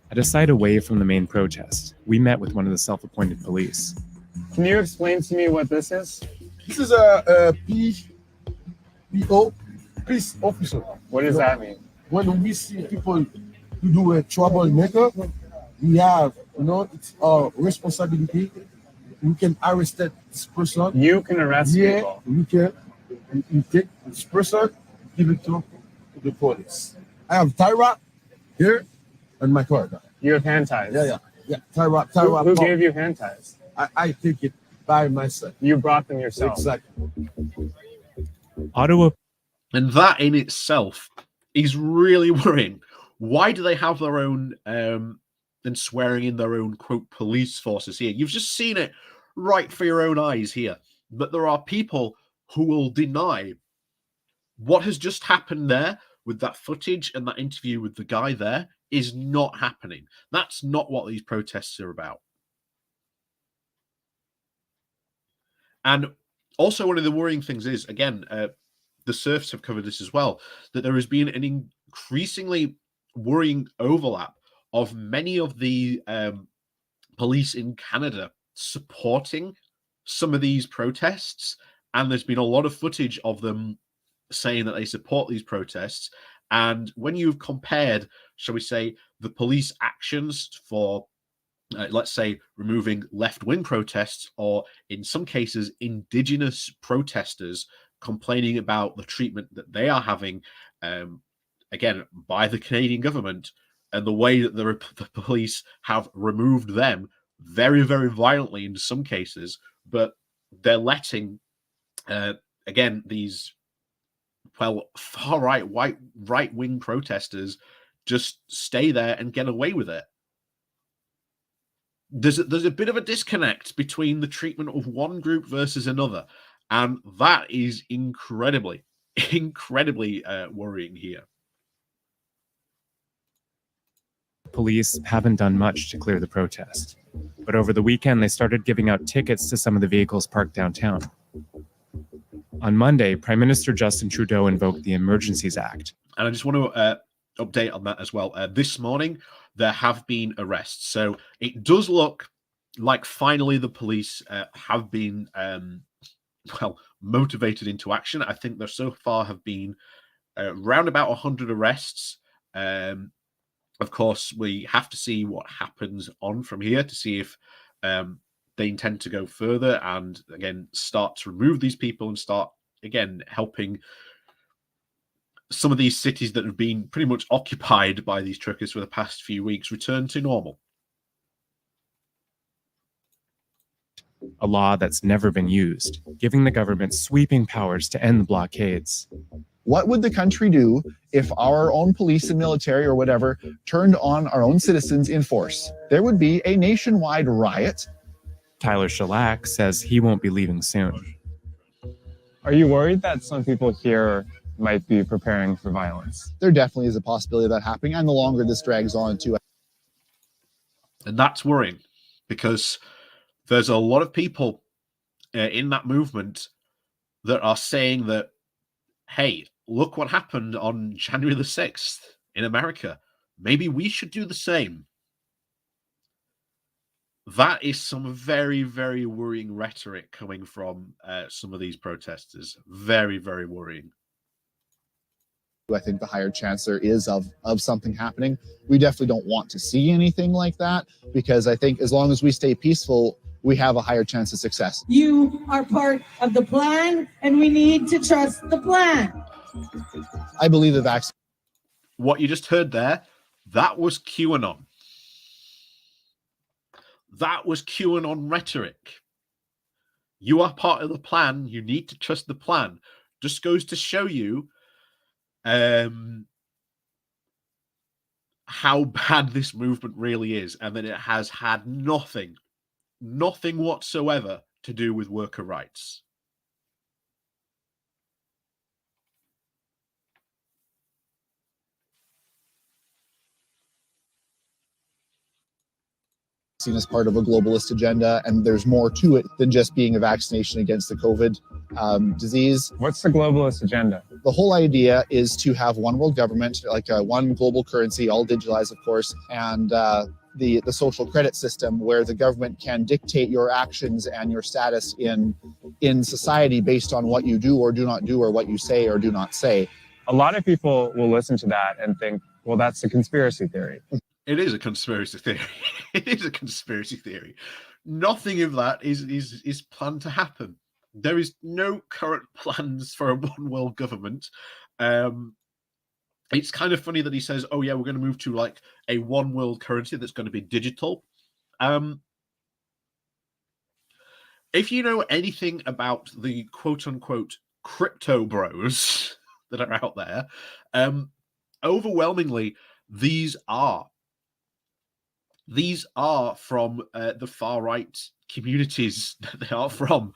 At a site away from the main protest, we met with one of the self-appointed police. Can you explain to me what this is? This is a PO, peace officer. What does that mean? When we see people who do a troublemaker, we have, it's our responsibility. We can arrest this person. You can arrest people. We can. We take this person, give it to the police. I have tie wrap here and my card. You have hand ties? Yeah. Tie wrap. Who gave you hand ties? I take it by myself. You brought them yourself? Exactly. Ottawa. And that in itself is really worrying. Why do they have their own and swearing in their own, quote, police forces here? You've just seen it right for your own eyes here. But there are people who will deny what has just happened there with that footage and that interview with the guy there is not happening. That's not what these protests are about. And also one of the worrying things is, again, the Surfs have covered this as well, that there has been an increasingly worrying overlap of many of the police in Canada supporting some of these protests. And there's been a lot of footage of them saying that they support these protests. And when you've compared, shall we say, the police actions for, let's say, removing left-wing protests, or in some cases, indigenous protesters complaining about the treatment that they are having, again, by the Canadian government, and the way that the police have removed them very, very violently in some cases, but they're letting, again, these, well, far right-wing protesters just stay there and get away with it. There's a bit of a disconnect between the treatment of one group versus another, and that is incredibly worrying here. Police haven't done much to clear the protest, but over the weekend they started giving out tickets to some of the vehicles parked downtown. On Monday, Prime Minister Justin Trudeau invoked the Emergencies Act. And I just want to update on that as well. This morning, there have been arrests. So it does look like finally the police have been, well, motivated into action. I think there so far have been around about 100 arrests. Of course, we have to see what happens on from here to see if they intend to go further and, again, start to remove these people and start, again, helping some of these cities that have been pretty much occupied by these truckers for the past few weeks return to normal. A law that's never been used, giving the government sweeping powers to end the blockades. What would the country do if our own police and military or whatever turned on our own citizens in force? There would be a nationwide riot. Tyler Shellac says he won't be leaving soon. Are you worried that some people here might be preparing for violence? There definitely is a possibility of that happening, and the longer this drags on too. And that's worrying, because there's a lot of people in that movement that are saying that, hey, look what happened on January the 6th in America. Maybe we should do the same. That is some very, very worrying rhetoric coming from some of these protesters. Very, very worrying. I think the higher chance there is of something happening. We definitely don't want to see anything like that, because I think as long as we stay peaceful, we have a higher chance of success. You are part of the plan, and we need to trust the plan. I believe the vaccine. What you just heard there, that was QAnon. That was QAnon rhetoric. You are part of the plan. You need to trust the plan. Just goes to show you how bad this movement really is, and that it has had nothing whatsoever to do with worker rights. Seen as part of a globalist agenda, and there's more to it than just being a vaccination against the COVID disease. What's the globalist agenda? The whole idea is to have one world government, like one global currency, all digitalized, of course, and the social credit system, where the government can dictate your actions and your status in society based on what you do or do not do, or what you say or do not say. A lot of people will listen to that and think, well, that's a conspiracy theory. It is a conspiracy theory. It is a conspiracy theory. Nothing of that is planned to happen. There is no current plans for a one world government. It's kind of funny that he says, oh yeah, we're going to move to like a one world currency that's going to be digital. If you know anything about the quote unquote crypto bros that are out there, overwhelmingly, these are from the far right communities that they are from,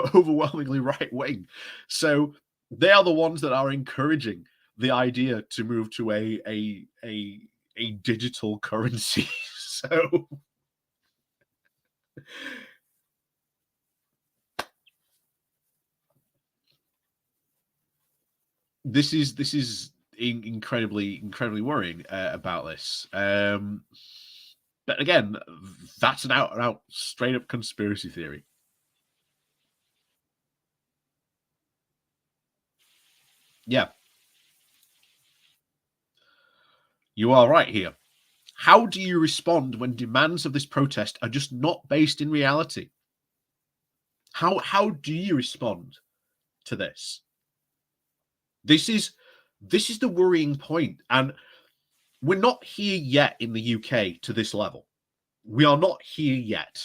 overwhelmingly right wing. So they are the ones that are encouraging the idea to move to a digital currency. So this is incredibly worrying about this. But again, that's an out and out straight up conspiracy theory. Yeah. You are right here. How do you respond when demands of this protest are just not based in reality? How do you respond to this? This is the worrying point, and we're not here yet in the UK to this level. We are not here yet.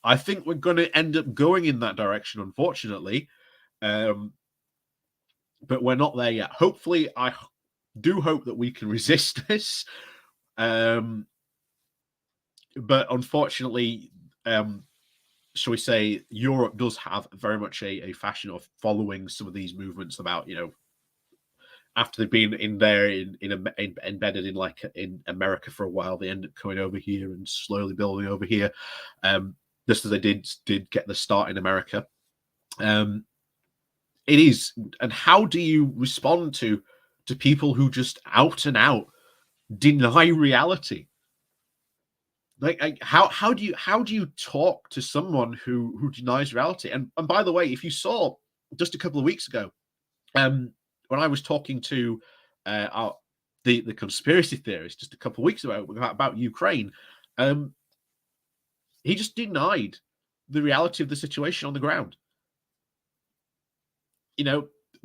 I think we're going to end up going in that direction, unfortunately, but we're not there yet. Hopefully, I do hope that we can resist this, but unfortunately, shall we say, Europe does have very much a fashion of following some of these movements about, after they've been in there embedded in America for a while, they end up coming over here and slowly building over here, just as they did get the start in America. It is, and how do you respond to people who just out and out deny reality? Like how do you talk to someone who denies reality? And by the way, if you saw just a couple of weeks ago, when I was talking to the conspiracy theorist just a couple of weeks ago about Ukraine, he just denied the reality of the situation on the ground.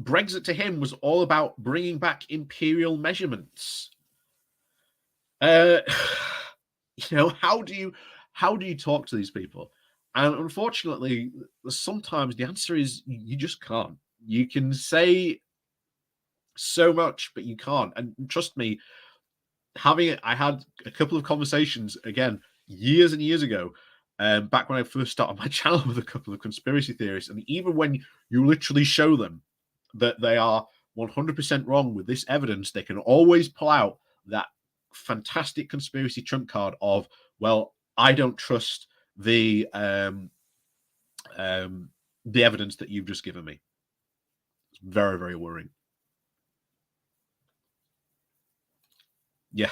Brexit to him was all about bringing back imperial measurements. How do you talk to these people? And unfortunately, sometimes the answer is you just can't. You can say so much, but you can't. And trust me, I had a couple of conversations again years and years ago, back when I first started my channel, with a couple of conspiracy theorists, and even when you literally show them that they are 100% wrong with this evidence, they can always pull out that fantastic conspiracy trump card of, well, I don't trust the evidence that you've just given me. It's very, very worrying. Yeah.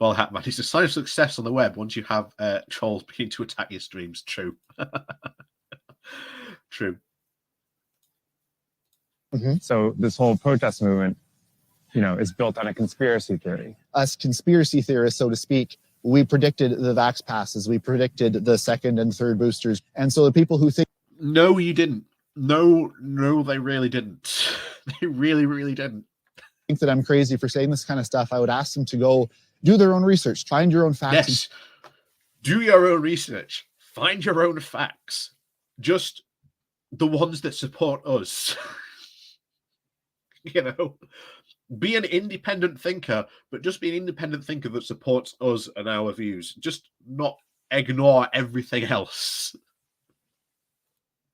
Well, Hatman, it's a sign of success on the web once you have trolls beginning to attack your streams. True. True. So this whole protest movement, is built on a conspiracy theory. Us conspiracy theorists, so to speak, we predicted the vax passes. We predicted the second and third boosters. And so the people who think... No, you didn't. No, they really didn't. They really, really didn't. Think that I'm crazy for saying this kind of stuff. I would ask them to go do their own research, find your own facts. Yes. Do your own research. Find your own facts. Just the ones that support us. Be an independent thinker, but just be an independent thinker that supports us and our views. Just not ignore everything else.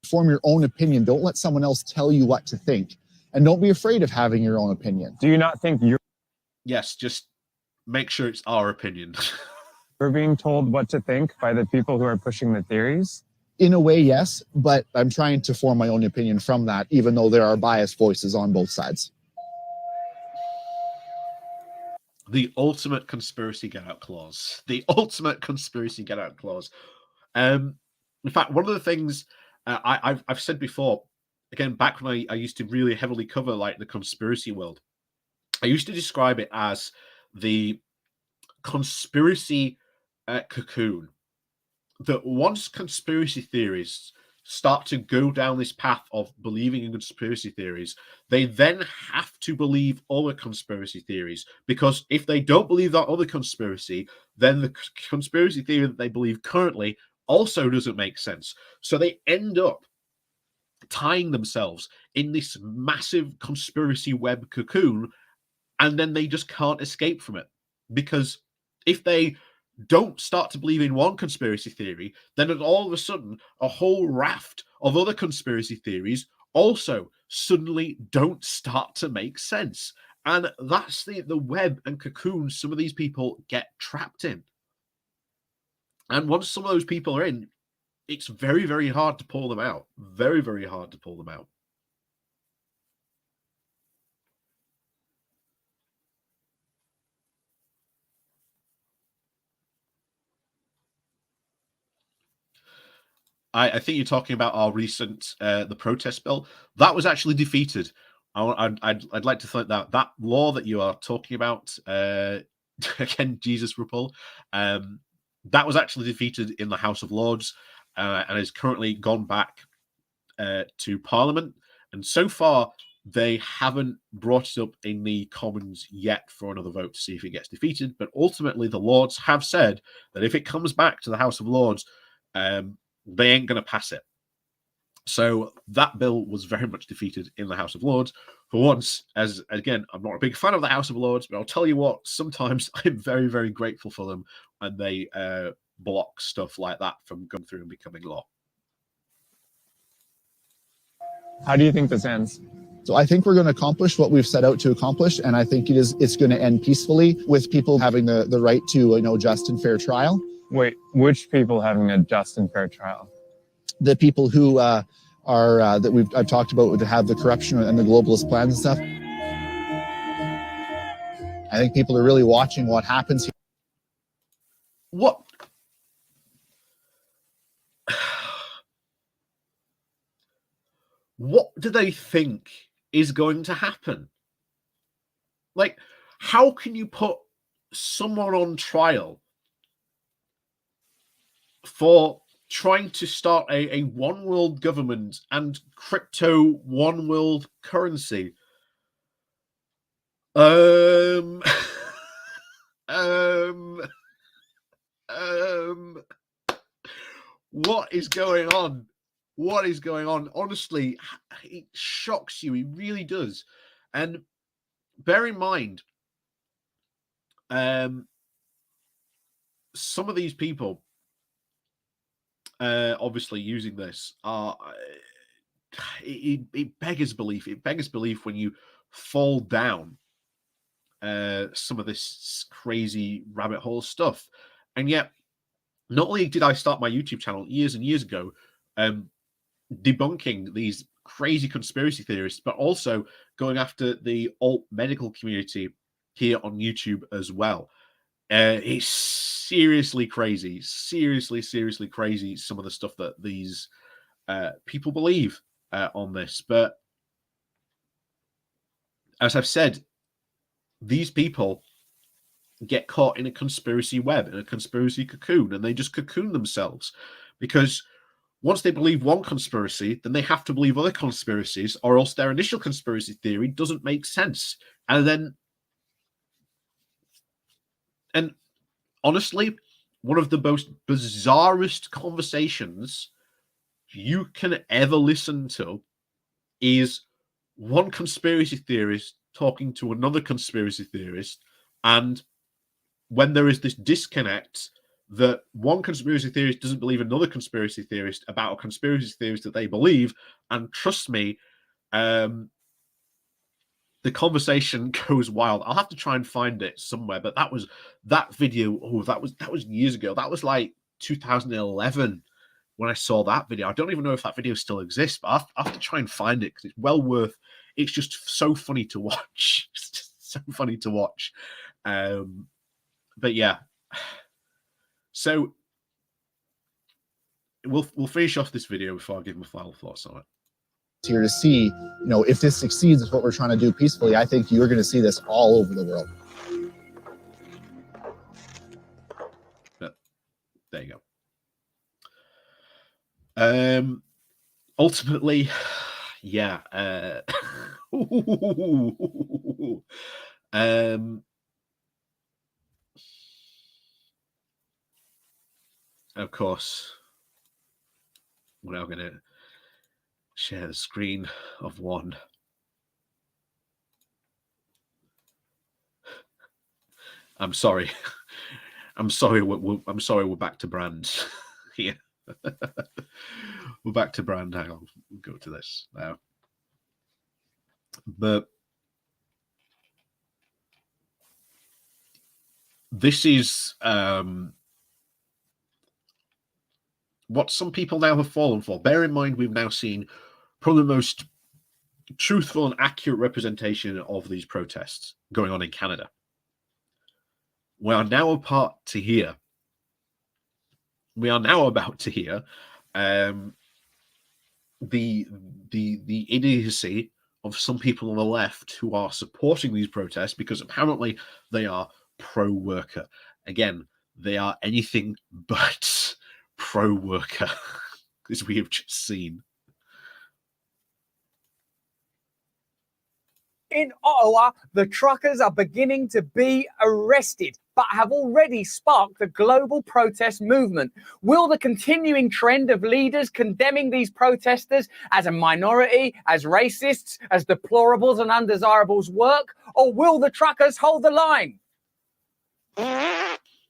Form your own opinion. Don't let someone else tell you what to think. And don't be afraid of having your own opinion. Do you not think you're... Yes, just make sure it's our opinion. We're being told what to think by the people who are pushing the theories? In a way, yes, but I'm trying to form my own opinion from that, even though there are biased voices on both sides. The ultimate conspiracy get-out clause. The ultimate conspiracy get-out clause. In fact, one of the things I've said before, again, back when I used to really heavily cover the conspiracy world, I used to describe it as the conspiracy cocoon. That once conspiracy theorists start to go down this path of believing in conspiracy theories, they then have to believe other conspiracy theories, because if they don't believe that other conspiracy, then the conspiracy theory that they believe currently also doesn't make sense. So they end up tying themselves in this massive conspiracy web cocoon, and then they just can't escape from it. Because if they don't start to believe in one conspiracy theory, then all of a sudden a whole raft of other conspiracy theories also suddenly don't start to make sense. And that's the web and cocoon some of these people get trapped in. And once some of those people are in, it's very, very hard to pull them out. Very, very hard to pull them out. I think you're talking about our recent the protest bill that was actually defeated. I'd like to think that that law that you are talking about, again, Jesus Ruppel, that was actually defeated in the House of Lords and has currently gone back to Parliament. And so far, they haven't brought it up in the Commons yet for another vote to see if it gets defeated. But ultimately, the Lords have said that if it comes back to the House of Lords, they ain't going to pass it. So that bill was very much defeated in the House of Lords. For once, as again, I'm not a big fan of the House of Lords, but I'll tell you what, sometimes I'm very, very grateful for them when they block stuff like that from going through and becoming law. How do you think this ends? So I think we're going to accomplish what we've set out to accomplish, and I think it's going to end peacefully with people having the right to just and fair trial. Wait, which people having a just and fair trial? The people who are that I've talked about to have the corruption and the globalist plans and stuff. I think people are really watching what happens here. What? What do they think is going to happen? Like, how can you put someone on trial for trying to start a one world government and crypto one world currency? What is going on? What is going on? Honestly, it shocks you. It really does. And bear in mind, some of these people obviously using this are it beggars belief. It beggars belief when you fall down some of this crazy rabbit hole stuff. And yet, not only did I start my YouTube channel years and years ago debunking these crazy conspiracy theorists, but also going after the alt medical community here on YouTube as well. It's seriously crazy, seriously crazy, some of the stuff that these people believe on this. But as I've said, these people get caught in a conspiracy web, in a conspiracy cocoon, and they just cocoon themselves because once they believe one conspiracy, then they have to believe other conspiracies, or else their initial conspiracy theory doesn't make sense. And honestly, one of the most bizarrest conversations you can ever listen to is one conspiracy theorist talking to another conspiracy theorist, and when there is this disconnect that one conspiracy theorist doesn't believe another conspiracy theorist about a conspiracy theorist that they believe, and trust me, the conversation goes wild. I'll have to try and find it somewhere, but that video. Oh, that was years ago. That was like 2011 when I saw that video. I don't even know if that video still exists, but I have to try and find it because it's well worth. It's just so funny to watch. It's just so funny to watch. But yeah. So we'll finish off this video before I give my final thoughts on it. Here to see, if this succeeds is what we're trying to do peacefully. I think you're going to see this all over the world. But there you go. Ultimately, yeah. Of course, we're now going to share the screen of one. I'm sorry. I'm sorry. I'm sorry. We're back to brands here. We're back to brand. Hang on. We'll go to this now. But this is what some people now have fallen for. Bear in mind, we've now seen probably the most truthful and accurate representation of these protests going on in Canada. We are now about to hear the idiocy of some people on the left who are supporting these protests because apparently they are pro-worker. Again, they are anything but pro-worker, as we have just seen. In Ottawa, the truckers are beginning to be arrested, but have already sparked a global protest movement. Will the continuing trend of leaders condemning these protesters as a minority, as racists, as deplorables and undesirables work, or will the truckers hold the line?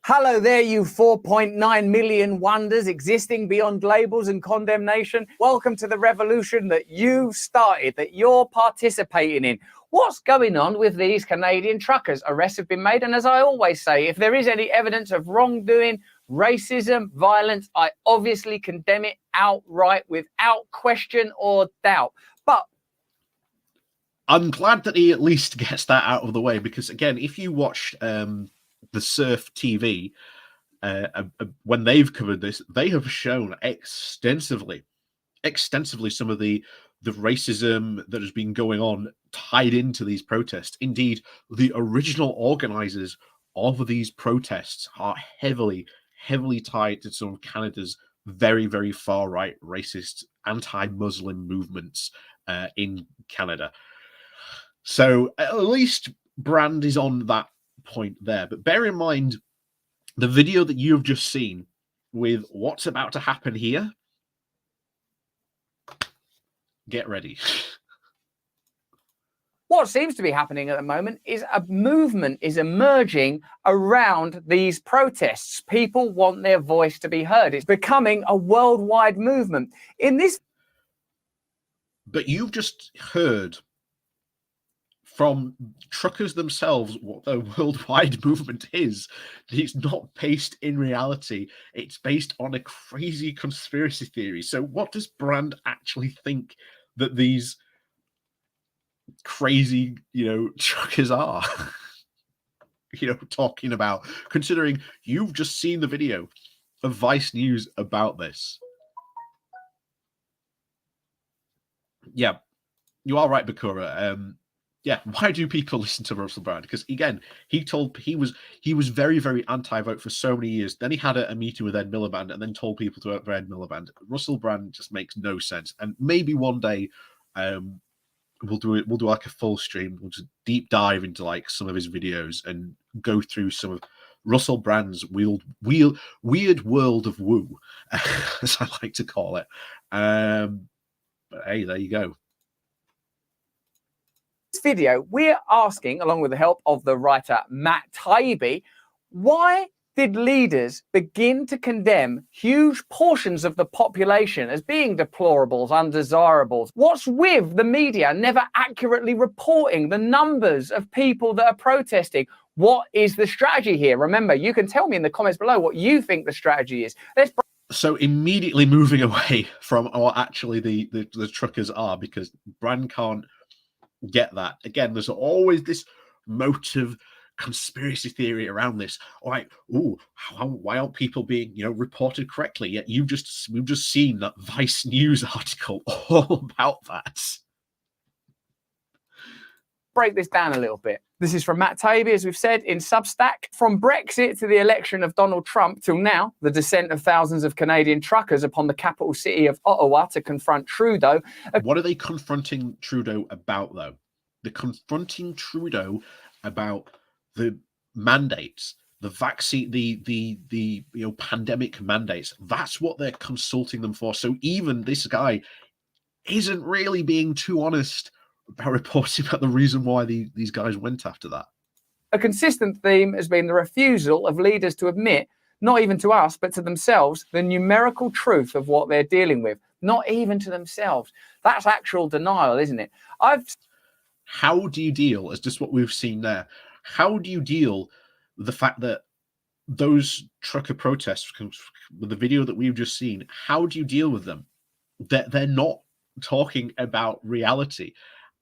Hello there, you 4.9 million wonders existing beyond labels and condemnation. Welcome to the revolution that you started, that you're participating in. What's going on with these Canadian truckers? Arrests have been made, and as I always say, if there is any evidence of wrongdoing, racism, violence, I obviously condemn it outright without question or doubt. But I'm glad that he at least gets that out of the way, because again, if you watched the Surf TV, when they've covered this, they have shown extensively some of the racism that has been going on tied into these protests. Indeed, the original organizers of these protests are heavily tied to some of Canada's very, very far right racist anti-Muslim movements in Canada. So at least Brand is on that point there. But bear in mind the video that you have just seen with what's about to happen here. Get ready. what seems to be happening at the moment is a movement is emerging around these protests. People want their voice to be heard. It's becoming a worldwide movement. In this, but you've just heard from truckers themselves what the worldwide movement is. It's not based in reality. It's based on a crazy conspiracy theory. So what does Brand actually think that these crazy, truckers are, talking about, considering you've just seen the video of Vice News about this? Yeah, you are right, Bakura. Yeah, why do people listen to Russell Brand? Because again, he was very, very anti-vote for so many years. Then he had a meeting with Ed Miliband and then told people to vote for Ed Miliband. Russell Brand just makes no sense. And maybe one day we'll do like a full stream. We'll just deep dive into like some of his videos and go through some of Russell Brand's weird world of woo, as I like to call it. But hey, there you go. This video, we're asking, along with the help of the writer Matt Taibbi, why did leaders begin to condemn huge portions of the population as being deplorables, undesirables? What's with the media never accurately reporting the numbers of people that are protesting? What is the strategy here? Remember, you can tell me in the comments below what you think the strategy is. So immediately moving away from what actually the truckers are, because Brand can't get that. Again, there's always this motive conspiracy theory around this, like, why aren't people being reported correctly? Yet we've just seen that Vice News article all about that. Break this down a little bit. This is from Matt Taibbi, as we've said, in Substack. From Brexit to the election of Donald Trump till now, the descent of thousands of Canadian truckers upon the capital city of Ottawa to confront Trudeau. What are they confronting Trudeau about, though? They're confronting Trudeau about the mandates, the vaccine, the pandemic mandates. That's what they're consulting them for. So even this guy isn't really being too honest about reporting about the reason why these guys went after that. A consistent theme has been the refusal of leaders to admit, not even to us, but to themselves, the numerical truth of what they're dealing with. Not even to themselves. That's actual denial, isn't it? How do you deal, as just what we've seen there, how do you deal with the fact that those trucker protests, with the video that we've just seen, how do you deal with them? They're not talking about reality.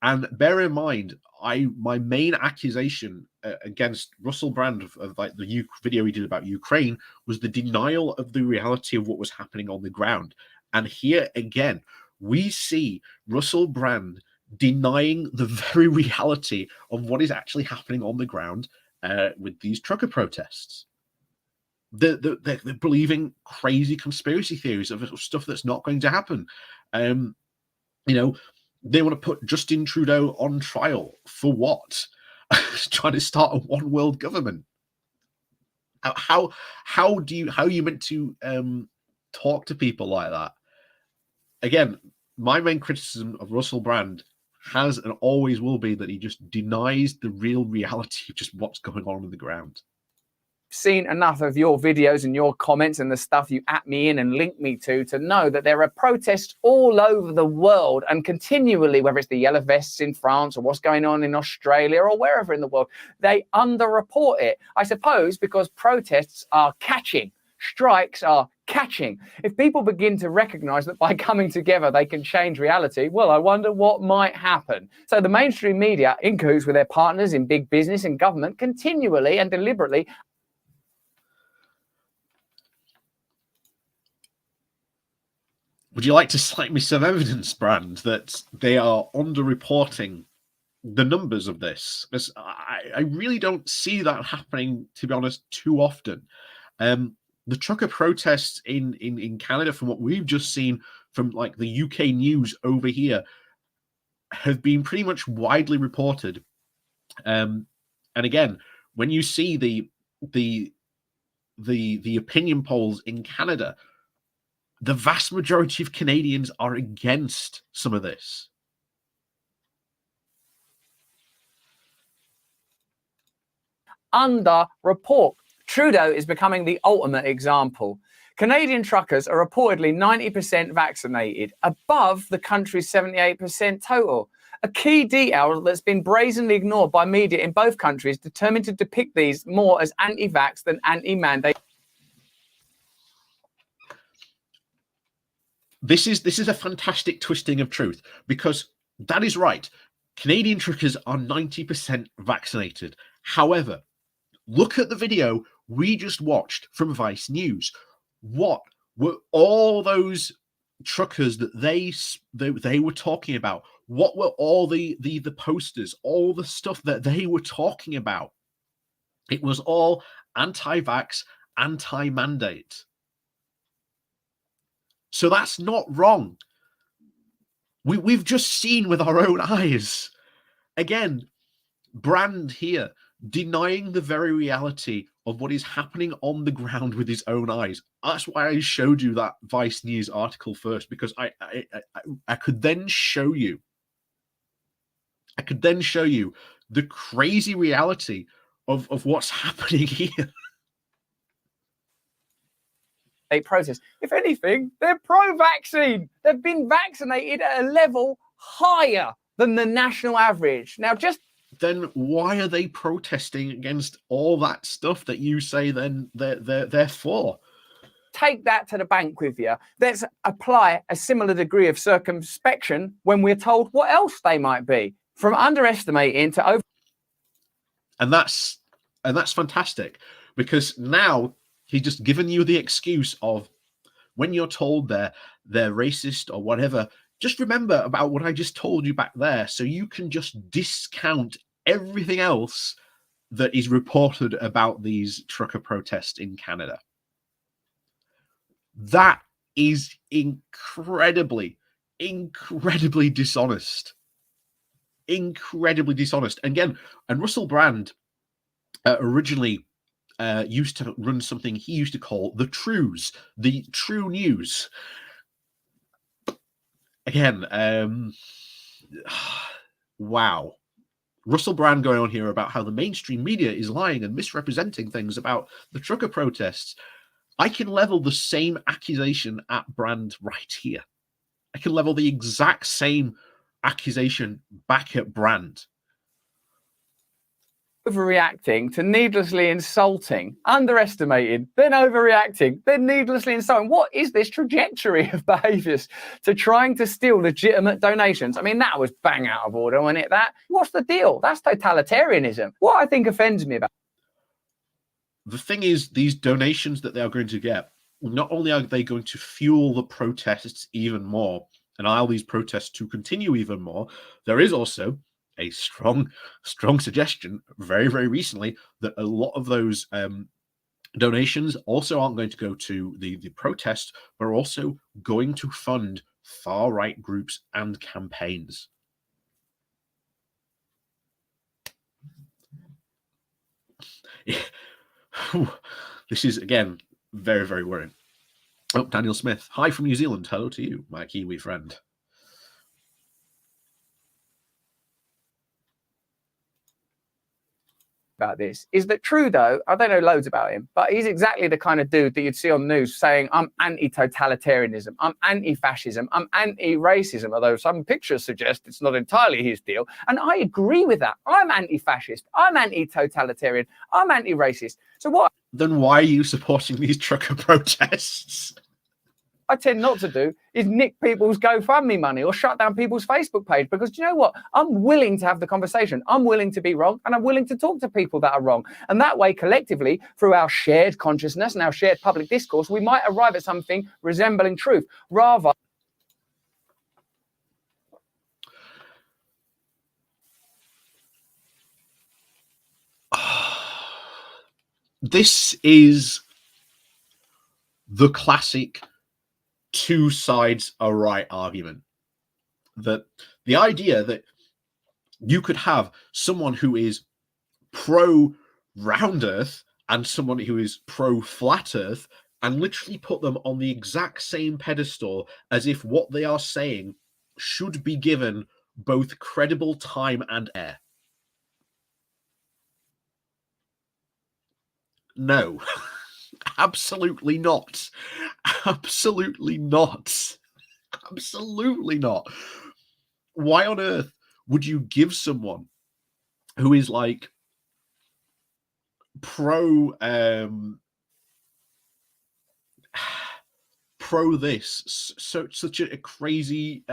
And bear in mind, my main accusation against Russell Brand of like the video he did about Ukraine was the denial of the reality of what was happening on the ground. And here again, we see Russell Brand denying the very reality of what is actually happening on the ground with these trucker protests. They're believing crazy conspiracy theories of stuff that's not going to happen. You know, they want to put Justin Trudeau on trial for what? Trying to start a one world government. How are you meant to talk to people like that? Again, my main criticism of Russell Brand has and always will be that he just denies the real reality of just what's going on the ground. Seen enough of your videos and your comments and the stuff you at me in and link me to know that there are protests all over the world and continually, whether it's the yellow vests in France or what's going on in Australia or wherever in the world, they underreport it. I suppose because protests are catching, strikes are catching. If people begin to recognize that by coming together they can change reality, well, I wonder what might happen. So the mainstream media, in cahoots with their partners in big business and government, continually and deliberately. Would you like to cite me some evidence, Brand, that they are underreporting the numbers of this? Because I really don't see that happening, to be honest, too often. The trucker protests in Canada, from what we've just seen from like the UK news over here, have been pretty much widely reported. And again, when you see the opinion polls in Canada, the vast majority of Canadians are against some of this. Underreport. Trudeau is becoming the ultimate example. Canadian truckers are reportedly 90% vaccinated, above the country's 78% total. A key detail that's been brazenly ignored by media in both countries, determined to depict these more as anti-vax than anti-mandate. This is a fantastic twisting of truth, because that is right. Canadian truckers are 90% vaccinated. However, look at the video we just watched from Vice News. What were all those truckers that they were talking about? What were all the posters, all the stuff that they were talking about? It was all anti-vax, anti-mandate. So that's not wrong. We've just seen with our own eyes. Again, Brand here denying the very reality of what is happening on the ground with his own eyes. That's why I showed you that Vice News article first, because I could then show you. I could then show you the crazy reality of what's happening here. They protest. If anything, they're pro-vaccine. They've been vaccinated at a level higher than the national average. Now, just then why are they protesting against all that stuff that you say then they're for? Take that to the bank with you. Let's apply a similar degree of circumspection when we're told what else they might be, from underestimating to over. And that's fantastic, because now he's just given you the excuse of, when you're told they're racist or whatever, just remember about what I just told you back there, so you can just discount everything else that is reported about these trucker protests in Canada. That is incredibly dishonest. Incredibly dishonest. Again, and Russell Brand originally used to run something he used to call the Trues, the True News. Again, wow. Russell Brand going on here about how the mainstream media is lying and misrepresenting things about the trucker protests. I can level the same accusation at Brand right here. I can level the exact same accusation back at Brand. Overreacting to needlessly insulting, underestimating, then overreacting, then needlessly insulting. What is this trajectory of behaviours to trying to steal legitimate donations? I mean, that was bang out of order, wasn't it? What's the deal? That's totalitarianism. What I think offends me about the thing is, these donations that they are going to get, not only are they going to fuel the protests even more, and allow these protests to continue even more, there is also a strong suggestion very, very recently that a lot of those donations also aren't going to go to the protest, but are also going to fund far-right groups and campaigns. This is, again, very, very worrying. Oh, Daniel Smith. Hi from New Zealand. Hello to you, my Kiwi friend. About this is that Trudeau, I don't know loads about him, but he's exactly the kind of dude that you'd see on the news saying, I'm anti-totalitarianism, I'm anti-fascism, I'm anti-racism, although some pictures suggest it's not entirely his deal. And I agree with that. I'm anti-fascist, I'm anti-totalitarian, I'm anti-racist. So what? Then why are you supporting these trucker protests? I tend not to do is nick people's GoFundMe money or shut down people's Facebook page, because do you know what? I'm willing to have the conversation. I'm willing to be wrong, and I'm willing to talk to people that are wrong. And that way, collectively, through our shared consciousness and our shared public discourse, we might arrive at something resembling truth, rather. This is the classic two sides are right argument. That the idea that you could have someone who is pro round earth and someone who is pro flat earth and literally put them on the exact same pedestal as if what they are saying should be given both credible time and air. No. Absolutely not. Absolutely not. Absolutely not. Why on earth would you give someone who is like pro this such a crazy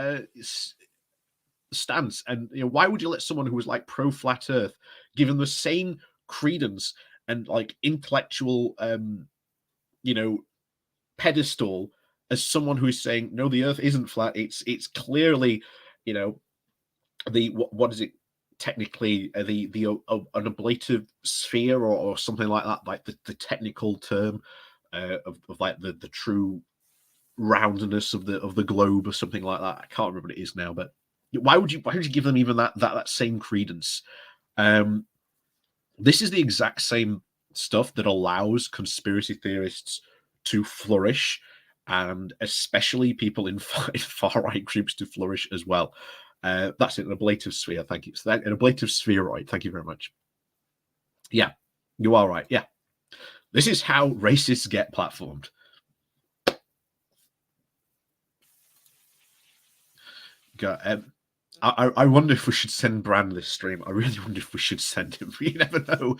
stance? And why would you let someone who was like pro flat earth given the same credence and like intellectual pedestal as someone who is saying no, the earth isn't flat, it's clearly the what is it technically the an ablative sphere or something like that, like the technical term of like the true roundness of the globe or something like that. I can't remember what it is now, but why would you give them even that same credence? This is the exact same stuff that allows conspiracy theorists to flourish, and especially people in far-right groups to flourish as well. That's it, an ablative sphere. Thank you. So an ablative spheroid. Thank you very much. Yeah, you are right. Yeah. This is how racists get platformed. I wonder if we should send Brand this stream. I really wonder if we should send him. You never know.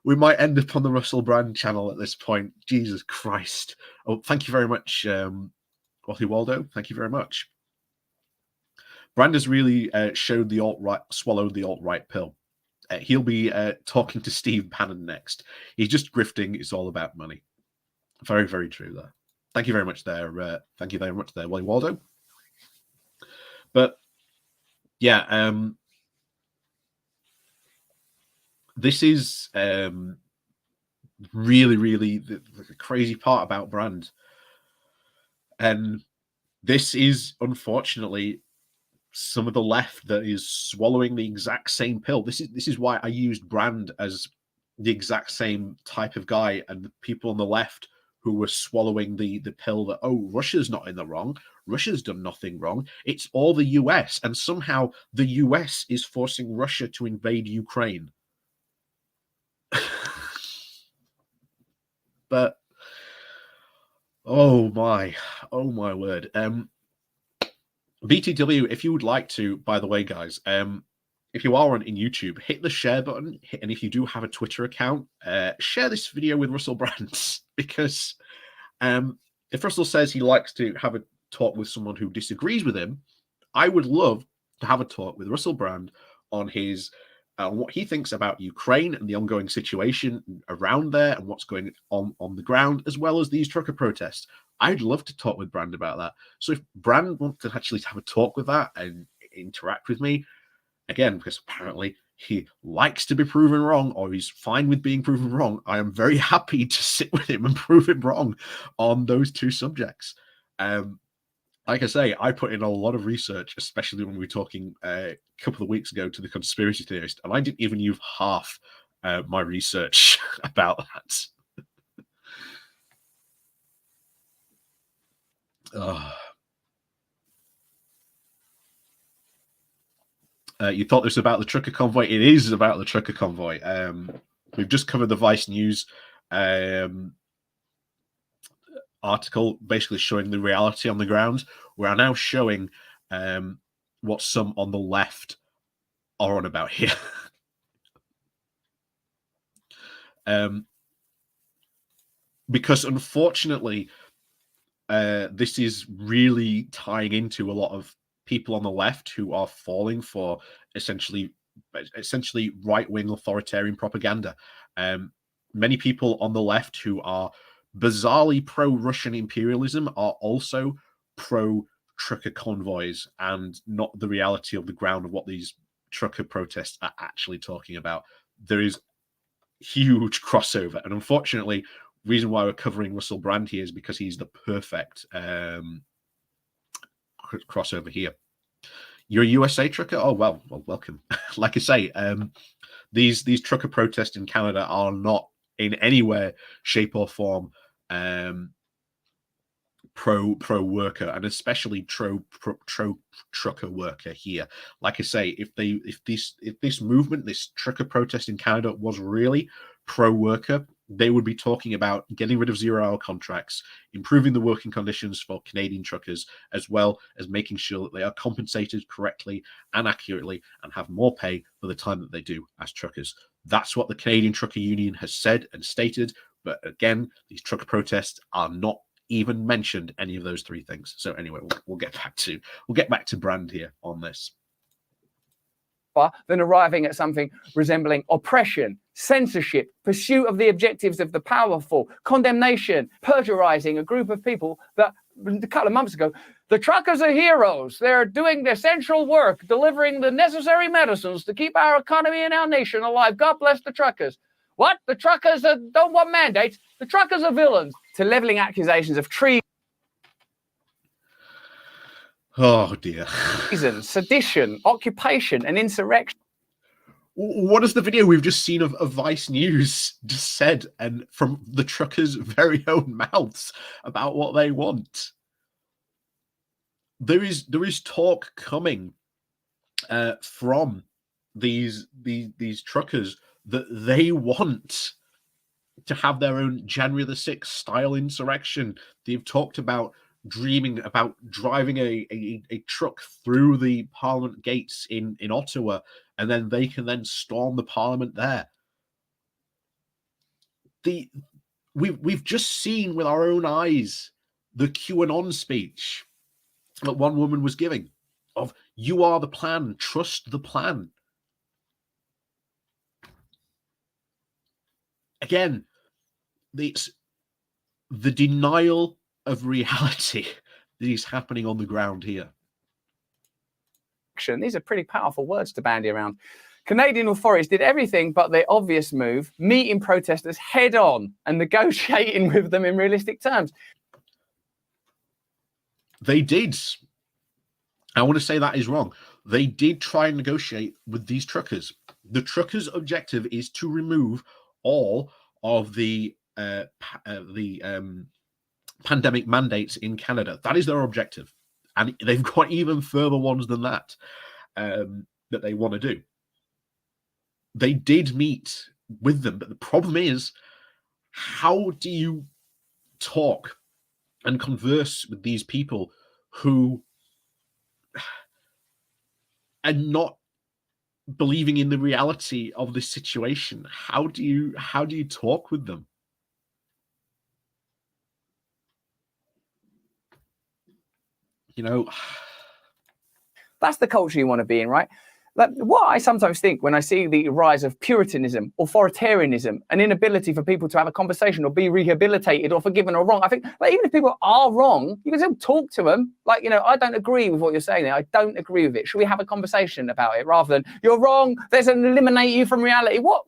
We might end up on the Russell Brand channel at this point. Jesus Christ. Oh, thank you very much, Wally Waldo. Thank you very much. Brand has really swallowed the alt-right pill. He'll be talking to Steve Bannon next. He's just grifting. It's all about money. Very, very true there. Thank you very much there. Thank you very much there, Wally Waldo. But yeah, this is really, really the crazy part about Brand. And this is unfortunately some of the left that is swallowing the exact same pill. This is why I used Brand as the exact same type of guy, and the people on the left who were swallowing the pill that, oh, Russia's not in the wrong. Russia's done nothing wrong. It's all the US. And somehow the US is forcing Russia to invade Ukraine. But, oh my word. BTW, if you would like to, by the way, guys, if you are in YouTube, hit the share button. And if you do have a Twitter account, share this video with Russell Brand, because if Russell says he likes to have a talk with someone who disagrees with him, I would love to have a talk with Russell Brand on his what he thinks about Ukraine and the ongoing situation around there and what's going on the ground, as well as these trucker protests. I'd love to talk with Brand about that. So if Brand wants to actually have a talk with that and interact with me, again, because apparently he likes to be proven wrong, or he's fine with being proven wrong, I am very happy to sit with him and prove him wrong on those two subjects. Like I say, I put in a lot of research, especially when we were talking a couple of weeks ago to the conspiracy theorist, and I didn't even use half my research about that. You thought this was about the trucker convoy? It is about the trucker convoy. We've just covered the Vice News article, basically showing the reality on the ground. We are now showing what some on the left are on about here. Because unfortunately, this is really tying into a lot of people on the left who are falling for essentially right-wing authoritarian propaganda. Many people on the left who are bizarrely pro-Russian imperialism are also pro-trucker convoys and not the reality of the ground of what these trucker protests are actually talking about. There is huge crossover, and unfortunately, reason why we're covering Russell Brand here is because he's the perfect crossover here. You're a USA trucker? Oh, well, welcome. Like I say, these trucker protests in Canada are not in any way, shape, or form pro worker, and especially pro trucker worker here. Like I say, if this movement, this trucker protest in Canada was really pro worker, they would be talking about getting rid of 0-hour contracts, improving the working conditions for Canadian truckers, as well as making sure that they are compensated correctly and accurately and have more pay for the time that they do as truckers. That's what the Canadian Trucker Union has said and stated. But again, these trucker protests are not even mentioned any of those three things. So anyway, we'll get back to Brand here on this. Than arriving at something resembling oppression, censorship, pursuit of the objectives of the powerful, condemnation, perjurizing a group of people that a couple of months ago, the truckers are heroes. They're doing the essential work, delivering the necessary medicines to keep our economy and our nation alive. God bless the truckers. What? The truckers don't want mandates. The truckers are villains. To leveling accusations of treason. Oh dear. Sedition, occupation, and insurrection. What is the video we've just seen of Vice News just said, and from the truckers' very own mouths about what they want? There is talk coming from these truckers that they want to have their own January the 6th style insurrection. They've talked about dreaming about driving a truck through the Parliament gates in Ottawa, and then they can then storm the Parliament there. We've just seen with our own eyes the QAnon speech that one woman was giving of "You are the plan, trust the plan." Again, it's the denial of reality that is happening on the ground here. These are pretty powerful words to bandy around. Canadian authorities did everything but the obvious move, meeting protesters head on and negotiating with them in realistic terms. They did. I want to say that is wrong. They did try and negotiate with these truckers. The truckers' objective is to remove all of the pandemic mandates in Canada. That is their objective. And they've got even further ones than that that they want to do. They did meet with them, but the problem is, how do you talk and converse with these people who are not believing in the reality of this situation? How do you talk with them? You know, that's the culture you want to be in, right? Like, what I sometimes think when I see the rise of Puritanism, authoritarianism, an inability for people to have a conversation or be rehabilitated or forgiven or wrong. I think, like, even if people are wrong, you can still talk to them. Like, you know, I don't agree with what you're saying there. I don't agree with it. Should we have a conversation about it rather than you're wrong, let's eliminate you from reality? What?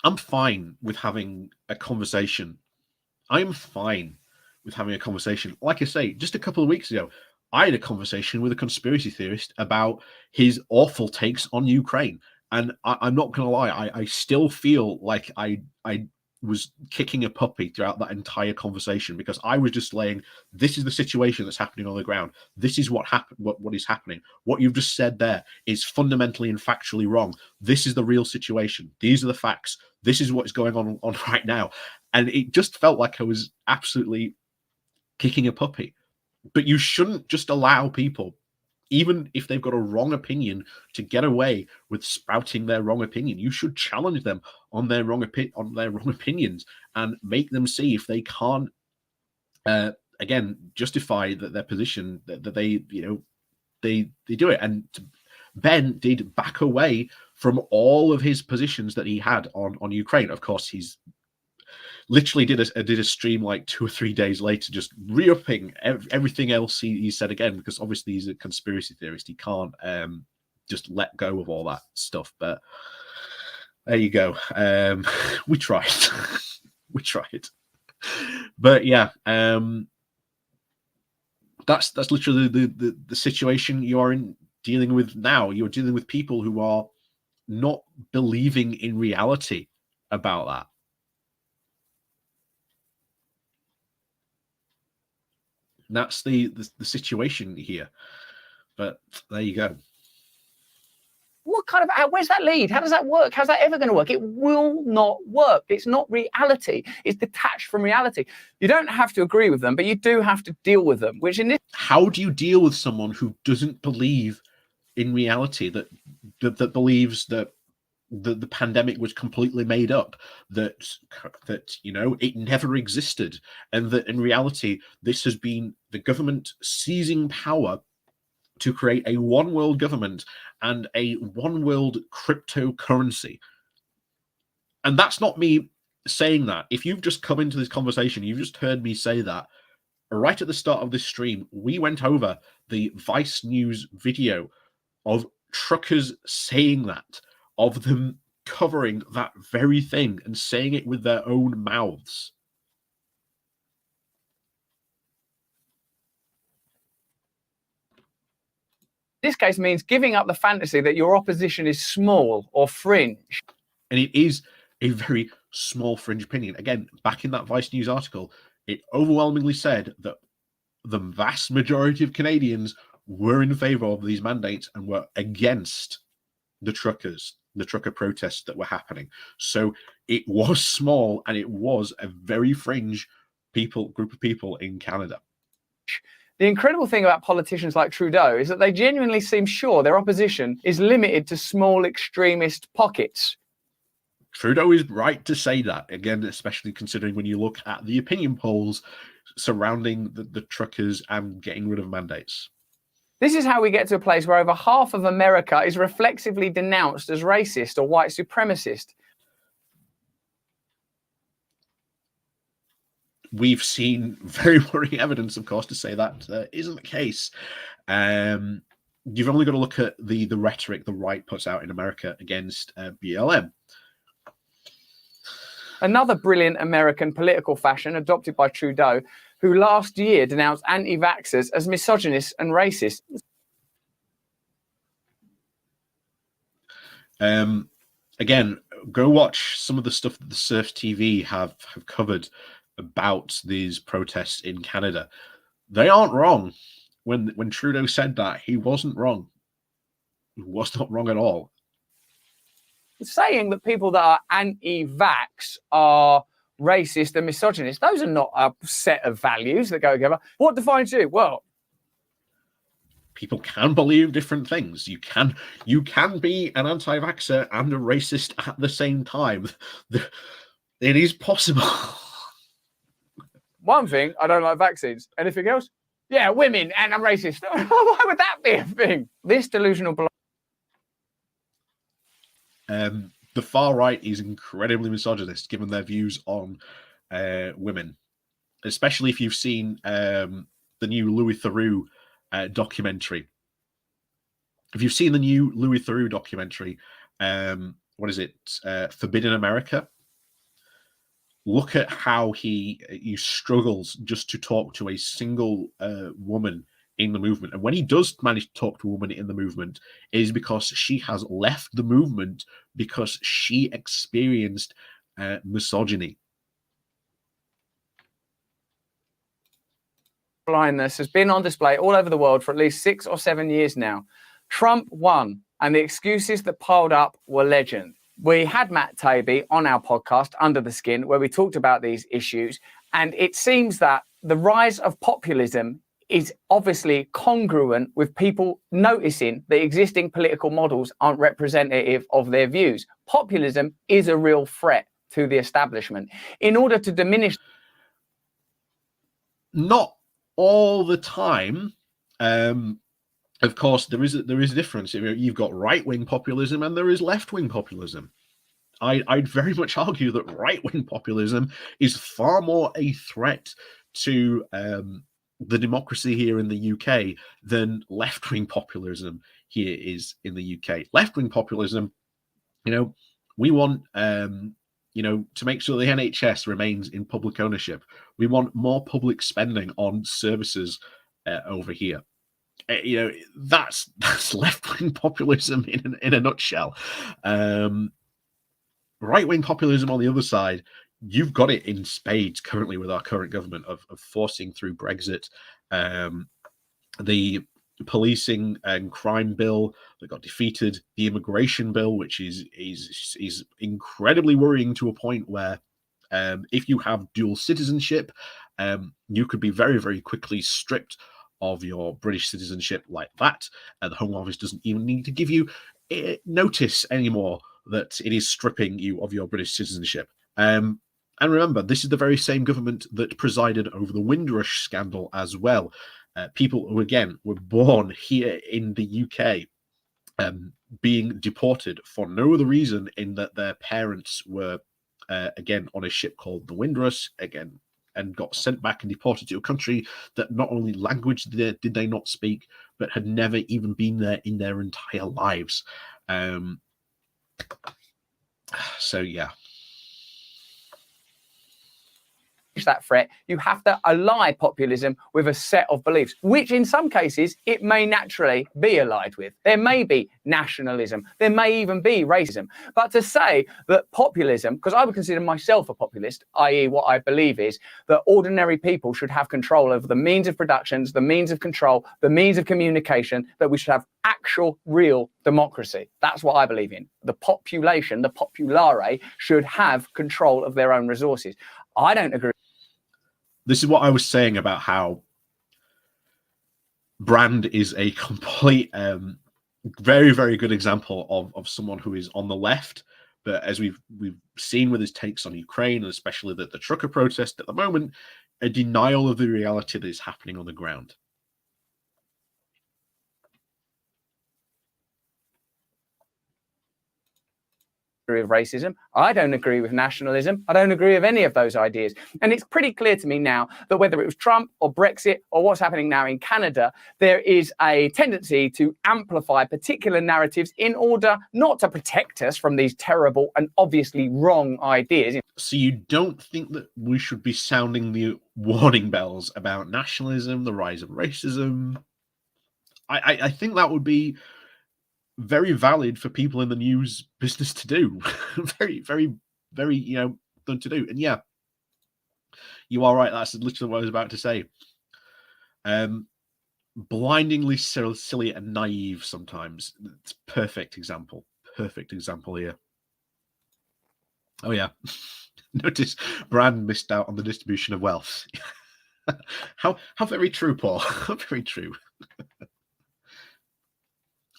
I'm fine with having a conversation. I'm fine with having a conversation. Like I say, just a couple of weeks ago, I had a conversation with a conspiracy theorist about his awful takes on Ukraine. And I'm not going to lie, I still feel like I was kicking a puppy throughout that entire conversation, because I was just laying, this is the situation that's happening on the ground. This is what happened. What is happening. What you've just said there is fundamentally and factually wrong. This is the real situation. These are the facts. This is what's going on right now. And it just felt like I was absolutely kicking a puppy. But you shouldn't just allow people, even if they've got a wrong opinion, to get away with spouting their wrong opinion. You should challenge them on their wrong opinions and make them see if they can't, again, justify their position, that they, you know, they do it. And Ben did back away from all of his positions that he had on Ukraine. Of course, he's literally did a stream like 2 or 3 days later, just re-upping everything else he said again, because obviously he's a conspiracy theorist. He can't just let go of all that stuff. But there you go. We tried. We tried. But yeah, that's literally the situation you are dealing with now. You're dealing with people who are not believing in reality about that. That's the situation here. But there you go. What kind of, where's that lead? How does that work? How's that ever going to work? It will not work. It's not reality. It's detached from reality. You don't have to agree with them, but you do have to deal with them, which in this... How do you deal with someone who doesn't believe in reality, that believes that the pandemic was completely made up, that you know, it never existed, and that in reality this has been the government seizing power to create a one world government and a one world cryptocurrency? And that's not me saying that. If you've just come into this conversation, you've just heard me say that right at the start of this stream. We went over the Vice News video of truckers saying that, of them covering that very thing and saying it with their own mouths. This case means giving up the fantasy that your opposition is small or fringe. And it is a very small fringe opinion. Again, back in that Vice News article, it overwhelmingly said that the vast majority of Canadians were in favor of these mandates and were against the trucker protests that were happening. So it was small, and it was a very fringe group of people in Canada. The incredible thing about politicians like Trudeau is that they genuinely seem sure their opposition is limited to small extremist pockets. Trudeau is right to say that, again, especially considering when you look at the opinion polls surrounding the truckers and getting rid of mandates. This is how we get to a place where over half of America is reflexively denounced as racist or white supremacist. We've seen very worrying evidence, of course, to say that isn't the case. You've only got to look at the rhetoric the right puts out in America against BLM. Another brilliant American political fashion adopted by Trudeau, who last year denounced anti-vaxxers as misogynists and racist. Again, go watch some of the stuff that the Surf TV have covered about these protests in Canada. They aren't wrong. When Trudeau said that, he wasn't wrong. He was not wrong at all. Saying that people that are anti-vax are racist and misogynist, those are not a set of values that go together. What defines you? Well, people can believe different things. You can be an anti-vaxxer and a racist at the same time. It is possible. One thing, I don't like vaccines. Anything else? Yeah, women, and I'm racist. Why would that be a thing? This delusional The far right is incredibly misogynist, given their views on women, especially if you've seen the new Louis Theroux documentary. If you've seen the new Louis Theroux documentary, what is it? Forbidden America. Look at how he struggles just to talk to a single woman in the movement. And when he does manage to talk to a woman in the movement, it is because she has left the movement because she experienced misogyny. blindness has been on display all over the world for at least 6 or 7 years now. Trump won, and the excuses that piled up were legend. We had Matt Taibbi on our podcast, Under the Skin, where we talked about these issues, and it seems that the rise of populism is obviously congruent with people noticing that existing political models aren't representative of their views. Populism is a real threat to the establishment. In order to diminish... Not all the time. Of course, there is a difference. You've got right-wing populism and there is left-wing populism. I'd very much argue that right-wing populism is far more a threat to the democracy here in the UK than left-wing populism here is in the UK. Left-wing populism, we want, to make sure the NHS remains in public ownership. We want more public spending on services over here. That's left-wing populism in a nutshell. Right-wing populism on the other side, you've got it in spades currently with our current government of forcing through Brexit, the policing and crime bill that got defeated, the immigration bill, which is incredibly worrying to a point where if you have dual citizenship, you could be very, very quickly stripped of your British citizenship like that. The Home Office doesn't even need to give you notice anymore that it is stripping you of your British citizenship. And remember, this is the very same government that presided over the Windrush scandal as well. People who, again, were born here in the UK being deported for no other reason in that their parents were, again, on a ship called the Windrush, again, and got sent back and deported to a country that not only language did they not speak, but had never even been there in their entire lives. So, yeah. That threat, you have to ally populism with a set of beliefs, which in some cases it may naturally be allied with. There may be nationalism, there may even be racism. But to say that populism, because I would consider myself a populist, i.e. what I believe is that ordinary people should have control over the means of productions, the means of control, the means of communication, that we should have actual real democracy. That's what I believe in. The population, the populare, should have control of their own resources. I don't agree. This is what I was saying about how Brand is a complete, very, very good example of someone who is on the left. But as we've seen with his takes on Ukraine, and especially the trucker protest at the moment, a denial of the reality that is happening on the ground. With racism. I don't agree with nationalism. I don't agree with any of those ideas. And it's pretty clear to me now that whether it was Trump or Brexit or what's happening now in Canada, there is a tendency to amplify particular narratives in order not to protect us from these terrible and obviously wrong ideas. So you don't think that we should be sounding the warning bells about nationalism, the rise of racism? I think that would be very valid for people in the news business to do. Very, very, very, done to do. And yeah, you are right. That's literally what I was about to say. Blindingly silly and naive sometimes. It's perfect example. Perfect example here. Oh yeah. Notice Brand missed out on the distribution of wealth. How very true, Paul. How very true.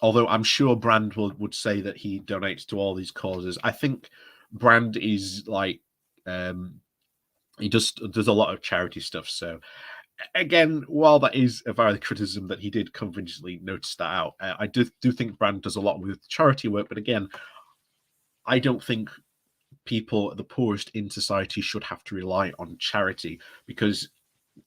Although I'm sure Brand would say that he donates to all these causes. I think Brand is like, he does a lot of charity stuff. So again, while that is a valid criticism that he did convincingly notice that out, I do think Brand does a lot with charity work. But again, I don't think people, the poorest in society, should have to rely on charity, because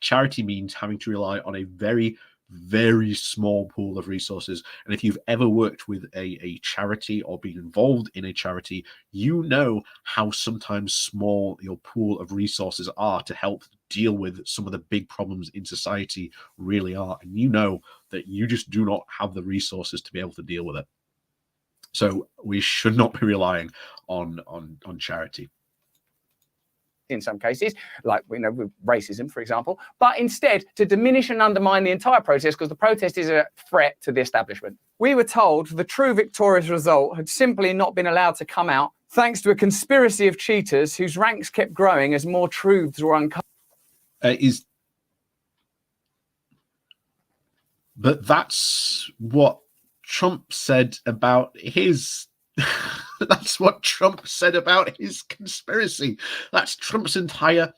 charity means having to rely on a very, very small pool of resources. And if you've ever worked with a charity or been involved in a charity, you know how sometimes small your pool of resources are to help deal with some of the big problems in society really are. And you know that you just do not have the resources to be able to deal with it. So we should not be relying on charity. In some cases, like with racism, for example, but instead to diminish and undermine the entire protest because the protest is a threat to the establishment. We were told the true victorious result had simply not been allowed to come out thanks to a conspiracy of cheaters whose ranks kept growing as more truths were uncovered. But that's what Trump said about his that's what Trump said about his conspiracy. That's Trump's entire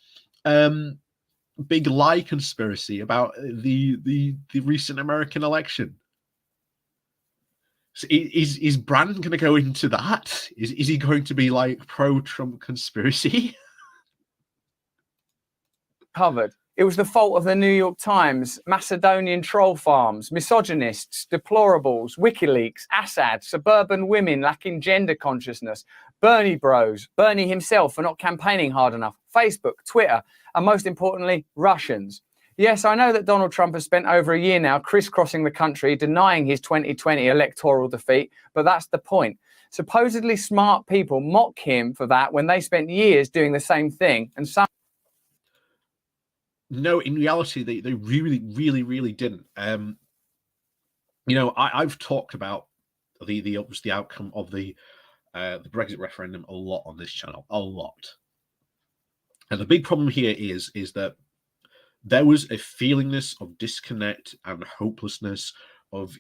big lie conspiracy about the recent American election. So is Brand going to go into that? Is he going to be like pro-Trump conspiracy? Covered. It was the fault of the New York Times, Macedonian troll farms, misogynists, deplorables, WikiLeaks, Assad, suburban women lacking gender consciousness, Bernie bros, Bernie himself for not campaigning hard enough, Facebook, Twitter, and most importantly, Russians. Yes, I know that Donald Trump has spent over a year now crisscrossing the country, denying his 2020 electoral defeat, but that's the point. Supposedly smart people mock him for that when they spent years doing the same thing, and some No, in reality, they really, really, really didn't. I've talked about the outcome of the Brexit referendum a lot on this channel, a lot. And the big problem here is that there was a feelingness of disconnect and hopelessness of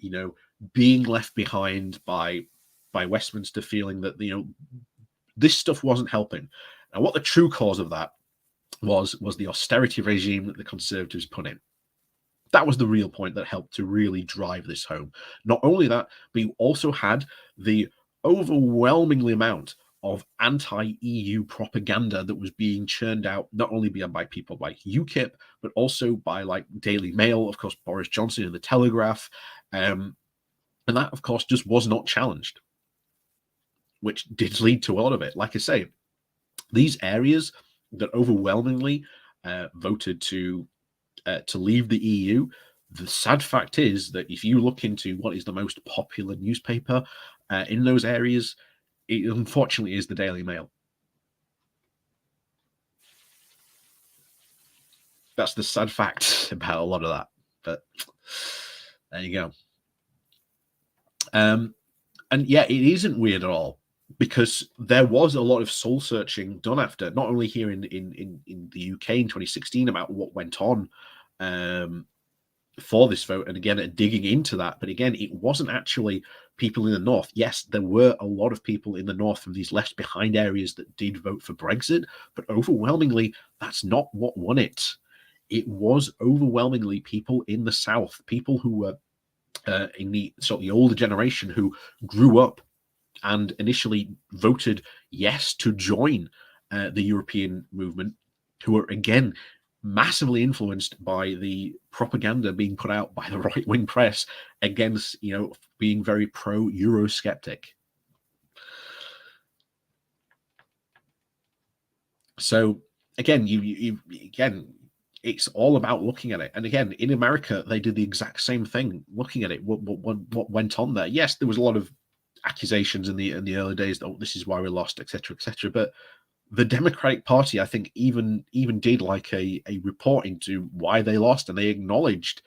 being left behind by Westminster, feeling that this stuff wasn't helping. And what the true cause of that was the austerity regime that the Conservatives put in. That was the real point that helped to really drive this home. Not only that, but you also had the overwhelming amount of anti-EU propaganda that was being churned out, not only by people like UKIP, but also by like Daily Mail, of course, Boris Johnson and the Telegraph. And that, of course, just was not challenged, which did lead to a lot of it. Like I say, these areas that overwhelmingly voted to leave the EU, the sad fact is that if you look into what is the most popular newspaper in those areas, it unfortunately is the Daily Mail. That's the sad fact about a lot of that. But there you go. And yeah, it isn't weird at all, because there was a lot of soul searching done after, not only here in the UK in 2016 about what went on for this vote, and again digging into that. But again, it wasn't actually people in the north. Yes, there were a lot of people in the north from these left behind areas that did vote for Brexit, but overwhelmingly that's not what won it. It was overwhelmingly people in the south, people who were in the sort of the older generation who grew up and initially voted yes to join the European movement, who were again massively influenced by the propaganda being put out by the right-wing press against, being very pro-Eurosceptic. So again, again, it's all about looking at it. And again, in America, they did the exact same thing, looking at it, what went on there. Yes, there was a lot of accusations in the early days that, oh, this is why we lost, etc., etc. But the Democratic Party, I think, even did like a report into why they lost, and they acknowledged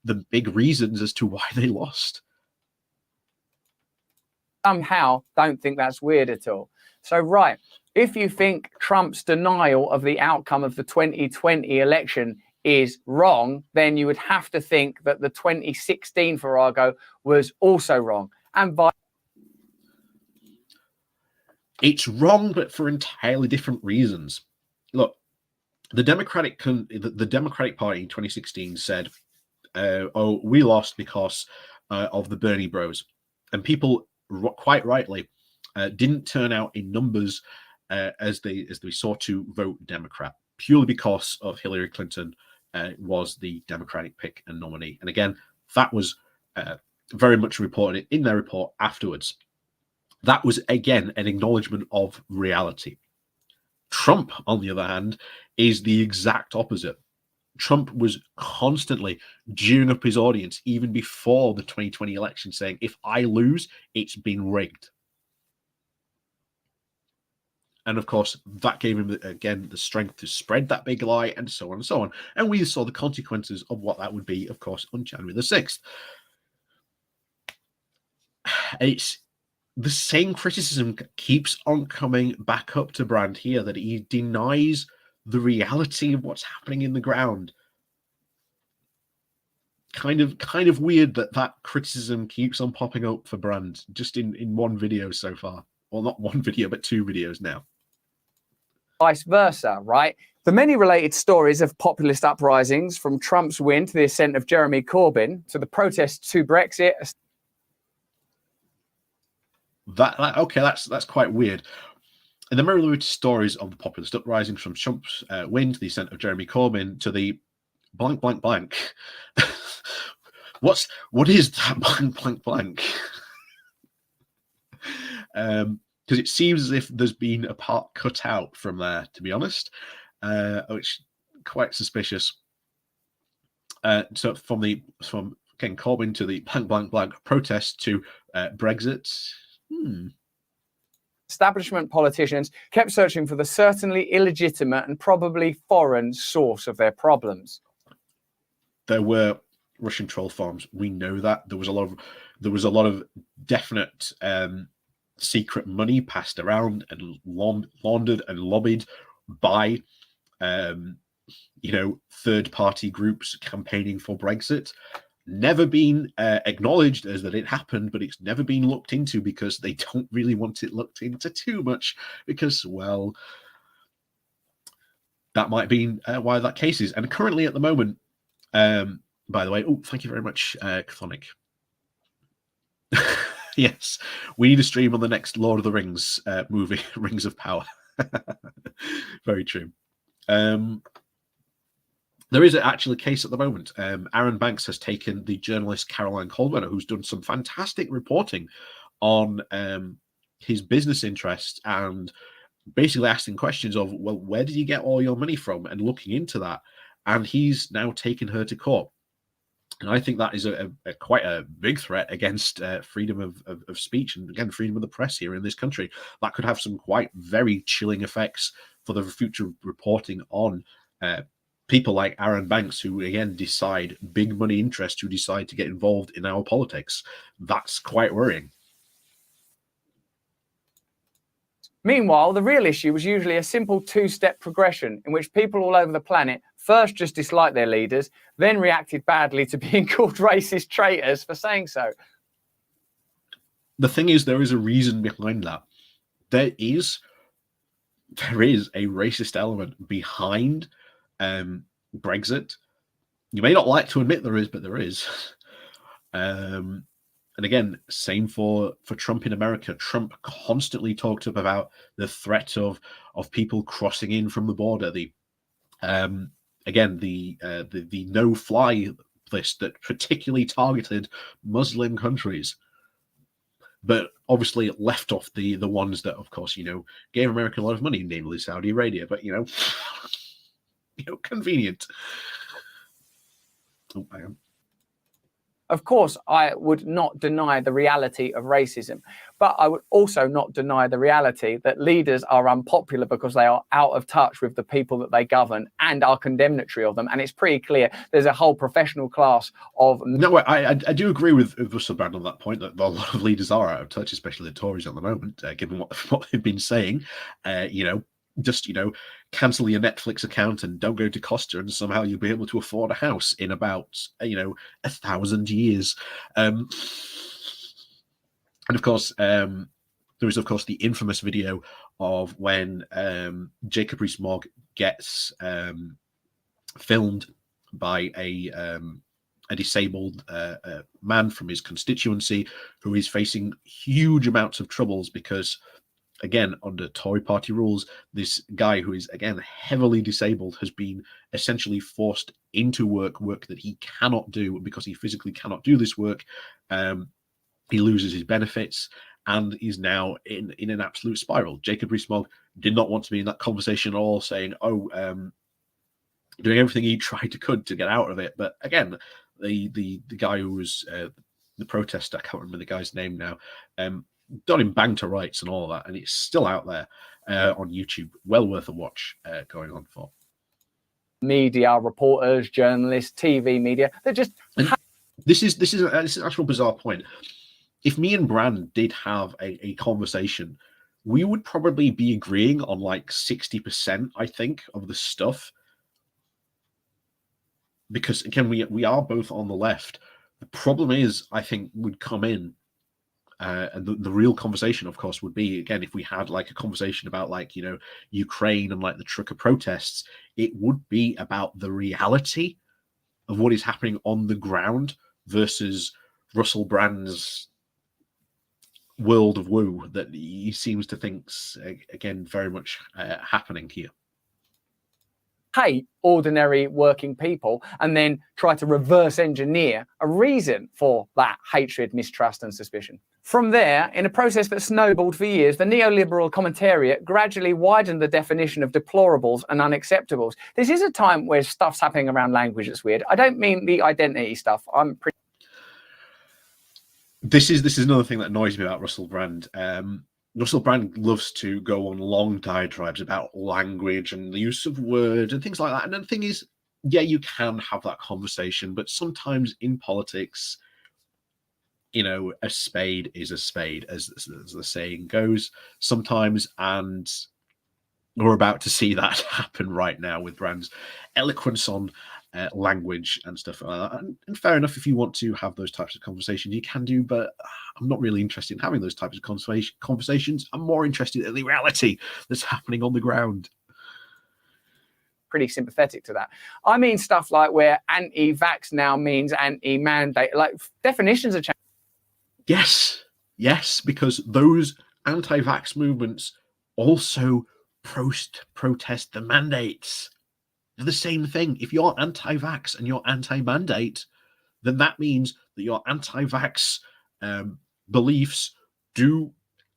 the big reasons as to why they lost. Somehow don't think that's weird at all. So, right, if you think Trump's denial of the outcome of the 2020 election is wrong, then you would have to think that the 2016 farrago was also wrong. And it's wrong, but for entirely different reasons. Look, the Democratic Party in 2016 said, "Oh, we lost because of the Bernie Bros," and people quite rightly didn't turn out in numbers as they sought to vote Democrat, purely because of Hillary Clinton was the Democratic pick and nominee. And again, that was very much reported in their report afterwards. That was again an acknowledgement of reality. Trump, on the other hand, is the exact opposite. Trump was constantly gearing up his audience even before the 2020 election, saying, if I lose, it's been rigged. And of course, that gave him, again, the strength to spread that big lie, and so on and so on. And we saw the consequences of what that would be, of course, on January the 6th. It's the same criticism keeps on coming back up to Brand here, that he denies the reality of what's happening in the ground. Kind of weird that criticism keeps on popping up for Brand just in one video so far. Well, not one video, but 2 videos now. Vice versa, right? The many related stories of populist uprisings, from Trump's win to the ascent of Jeremy Corbyn to the protests to Brexit. Okay, that's quite weird. And the many related stories of the populist uprisings, from Trump's win to the ascent of Jeremy Corbyn to the blank blank blank. What is that blank blank blank? Because it seems as if there's been a part cut out from there, to be honest, which is quite suspicious. So from Ken Corbyn to the blank blank blank protest to Brexit. Establishment politicians kept searching for the certainly illegitimate and probably foreign source of their problems. There were Russian troll farms. We know that there was a lot of definite secret money passed around and laundered and lobbied by third-party groups campaigning for Brexit. Never been acknowledged as that it happened, but it's never been looked into because they don't really want it looked into too much, because, well, that might be why that case is. And currently at the moment, by the way, thank you very much, Chthonic. Yes, we need a stream on the next Lord of the Rings movie, Rings of Power. Very true. There is actually a case at the moment. Aaron Banks has taken the journalist Caroline Colbert, who's done some fantastic reporting on his business interests, and basically asking questions of, well, where did you get all your money from, and looking into that. And he's now taken her to court. And I think that is quite a big threat against freedom of speech and, again, freedom of the press here in this country. That could have some quite very chilling effects for the future reporting on people like Aaron Banks, who, again, decide, big money interests who decide to get involved in our politics. That's quite worrying. Meanwhile, the real issue was usually a simple 2-step progression in which people all over the planet first just disliked their leaders, then reacted badly to being called racist traitors for saying so. The thing is, there is a reason behind that. There is a racist element behind Brexit. You may not like to admit there is, but there is. And again, same for Trump in America. Trump constantly talked about the threat of people crossing in from the border. The no-fly list that particularly targeted Muslim countries, but obviously it left off the ones that, of course, gave America a lot of money, namely Saudi Arabia. But convenient. Oh, I am. Of course, I would not deny the reality of racism, but I would also not deny the reality that leaders are unpopular because they are out of touch with the people that they govern and are condemnatory of them. And it's pretty clear there's a whole professional class of... No, I do agree with Russell Brand on that point, that a lot of leaders are out of touch, especially the Tories at the moment, given what they've been saying. Just cancel your Netflix account and don't go to Costa, and somehow you'll be able to afford a house in about 1,000 years. And of course, There is, of course, the infamous video of when Jacob Rees-Mogg gets filmed by a disabled man from his constituency who is facing huge amounts of troubles because, again, under Tory party rules, this guy who is, again, heavily disabled has been essentially forced into work that he cannot do because he physically cannot do this work. He loses his benefits and is now in an absolute spiral. Jacob Rees-Mogg did not want to be in that conversation at all, saying, doing everything he tried to get out of it. But again, the guy who was the protester, I can't remember the guy's name now, done him bang to rights and all that, and it's still out there on YouTube. Well worth a watch going on for. Media, reporters, journalists, TV media, they're just... This is an actual bizarre point. If me and Brand did have a conversation, we would probably be agreeing on like 60%, I think, of the stuff. Because, again, we are both on the left. The problem is, I think, would come in, and the real conversation, of course, would be, again, if we had like a conversation about, like, you know, Ukraine and like the trucker protests, it would be about the reality of what is happening on the ground versus Russell Brand's world of woo that he seems to think's, again, very much happening here. Hate ordinary working people and then try to reverse engineer a reason for that hatred, mistrust and suspicion. From there, in a process that snowballed for years, the neoliberal commentariat gradually widened the definition of deplorables and unacceptables. This is a time where stuff's happening around language that's weird. I don't mean the identity stuff. This is another thing that annoys me about Russell Brand. Russell Brand loves to go on long diatribes about language and the use of words and things like that. And the thing is, yeah, you can have that conversation, but sometimes in politics, you know, a spade is a spade, as the saying goes sometimes. And we're about to see that happen right now with Brand's eloquence on language and stuff like that. And fair enough, if you want to have those types of conversations, you can do, but I'm not really interested in having those types of conversations. I'm more interested in the reality that's happening on the ground. Pretty sympathetic to that. I mean stuff like where anti-vax now means anti-mandate, like definitions are changing. Yes, because those anti-vax movements also protest the mandates. They're the same thing. If you're anti-vax and you're anti-mandate, then that means that your anti-vax beliefs do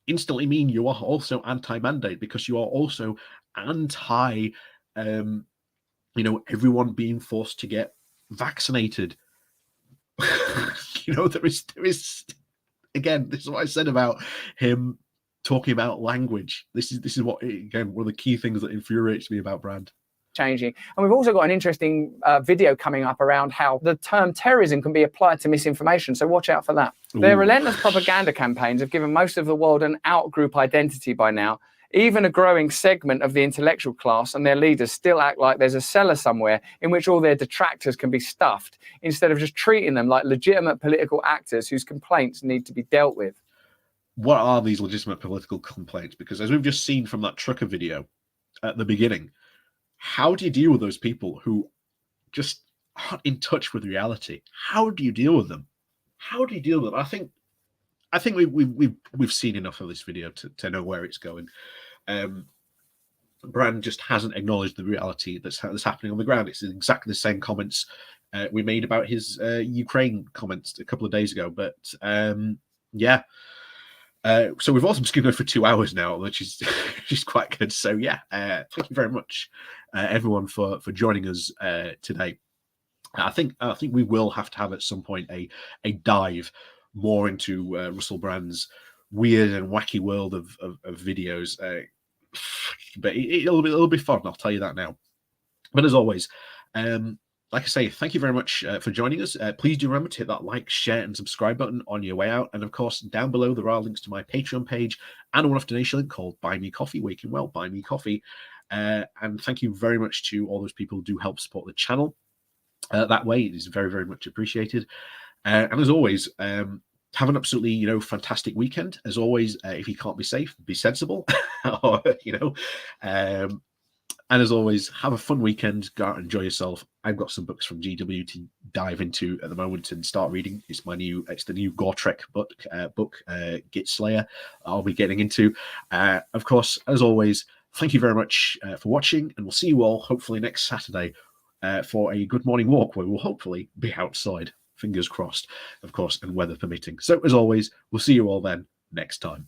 instantly mean you are also anti-mandate, because you are also anti, everyone being forced to get vaccinated. There is again, this is what I said about him talking about language. This is what, again, one of the key things that infuriates me about Brand. Changing. And we've also got an interesting video coming up around how the term terrorism can be applied to misinformation. So watch out for that. Ooh. Their relentless propaganda campaigns have given most of the world an out-group identity by now. Even a growing segment of the intellectual class and their leaders still act like there's a cellar somewhere in which all their detractors can be stuffed, instead of just treating them like legitimate political actors whose complaints need to be dealt with. What are these legitimate political complaints? Because as we've just seen from that trucker video at the beginning, how do you deal with those people who just aren't in touch with reality? How do you deal with them? How do you deal with them? I think we've seen enough of this video to know where it's going. Brand just hasn't acknowledged the reality that's happening on the ground. It's exactly the same comments we made about his Ukraine comments a couple of days ago. But yeah. So we've also been skipping for 2 hours now, which is quite good. So yeah, thank you very much, everyone, for joining us today. I think we will have to have at some point a dive more into Russell Brand's weird and wacky world of videos. But it'll be fun, I'll tell you that now. But as always, like I say, thank you very much for joining us. Please do remember to hit that like, share, and subscribe button on your way out. And of course, down below, there are links to my Patreon page and a one-off donation link called Buy Me Coffee, where you can, buy me coffee. And thank you very much to all those people who do help support the channel. That way, it is very, very much appreciated. And as always, have an absolutely, fantastic weekend. As always, if you can't be safe, be sensible, or, and as always, have a fun weekend. Go out and enjoy yourself. I've got some books from GW to dive into at the moment and start reading. It's the new Gotrek book, Git Slayer. I'll be getting into. Of course, as always, thank you very much for watching, and we'll see you all hopefully next Saturday for a good morning walk where we'll hopefully be outside. Fingers crossed, of course, and weather permitting. So as always, we'll see you all then next time.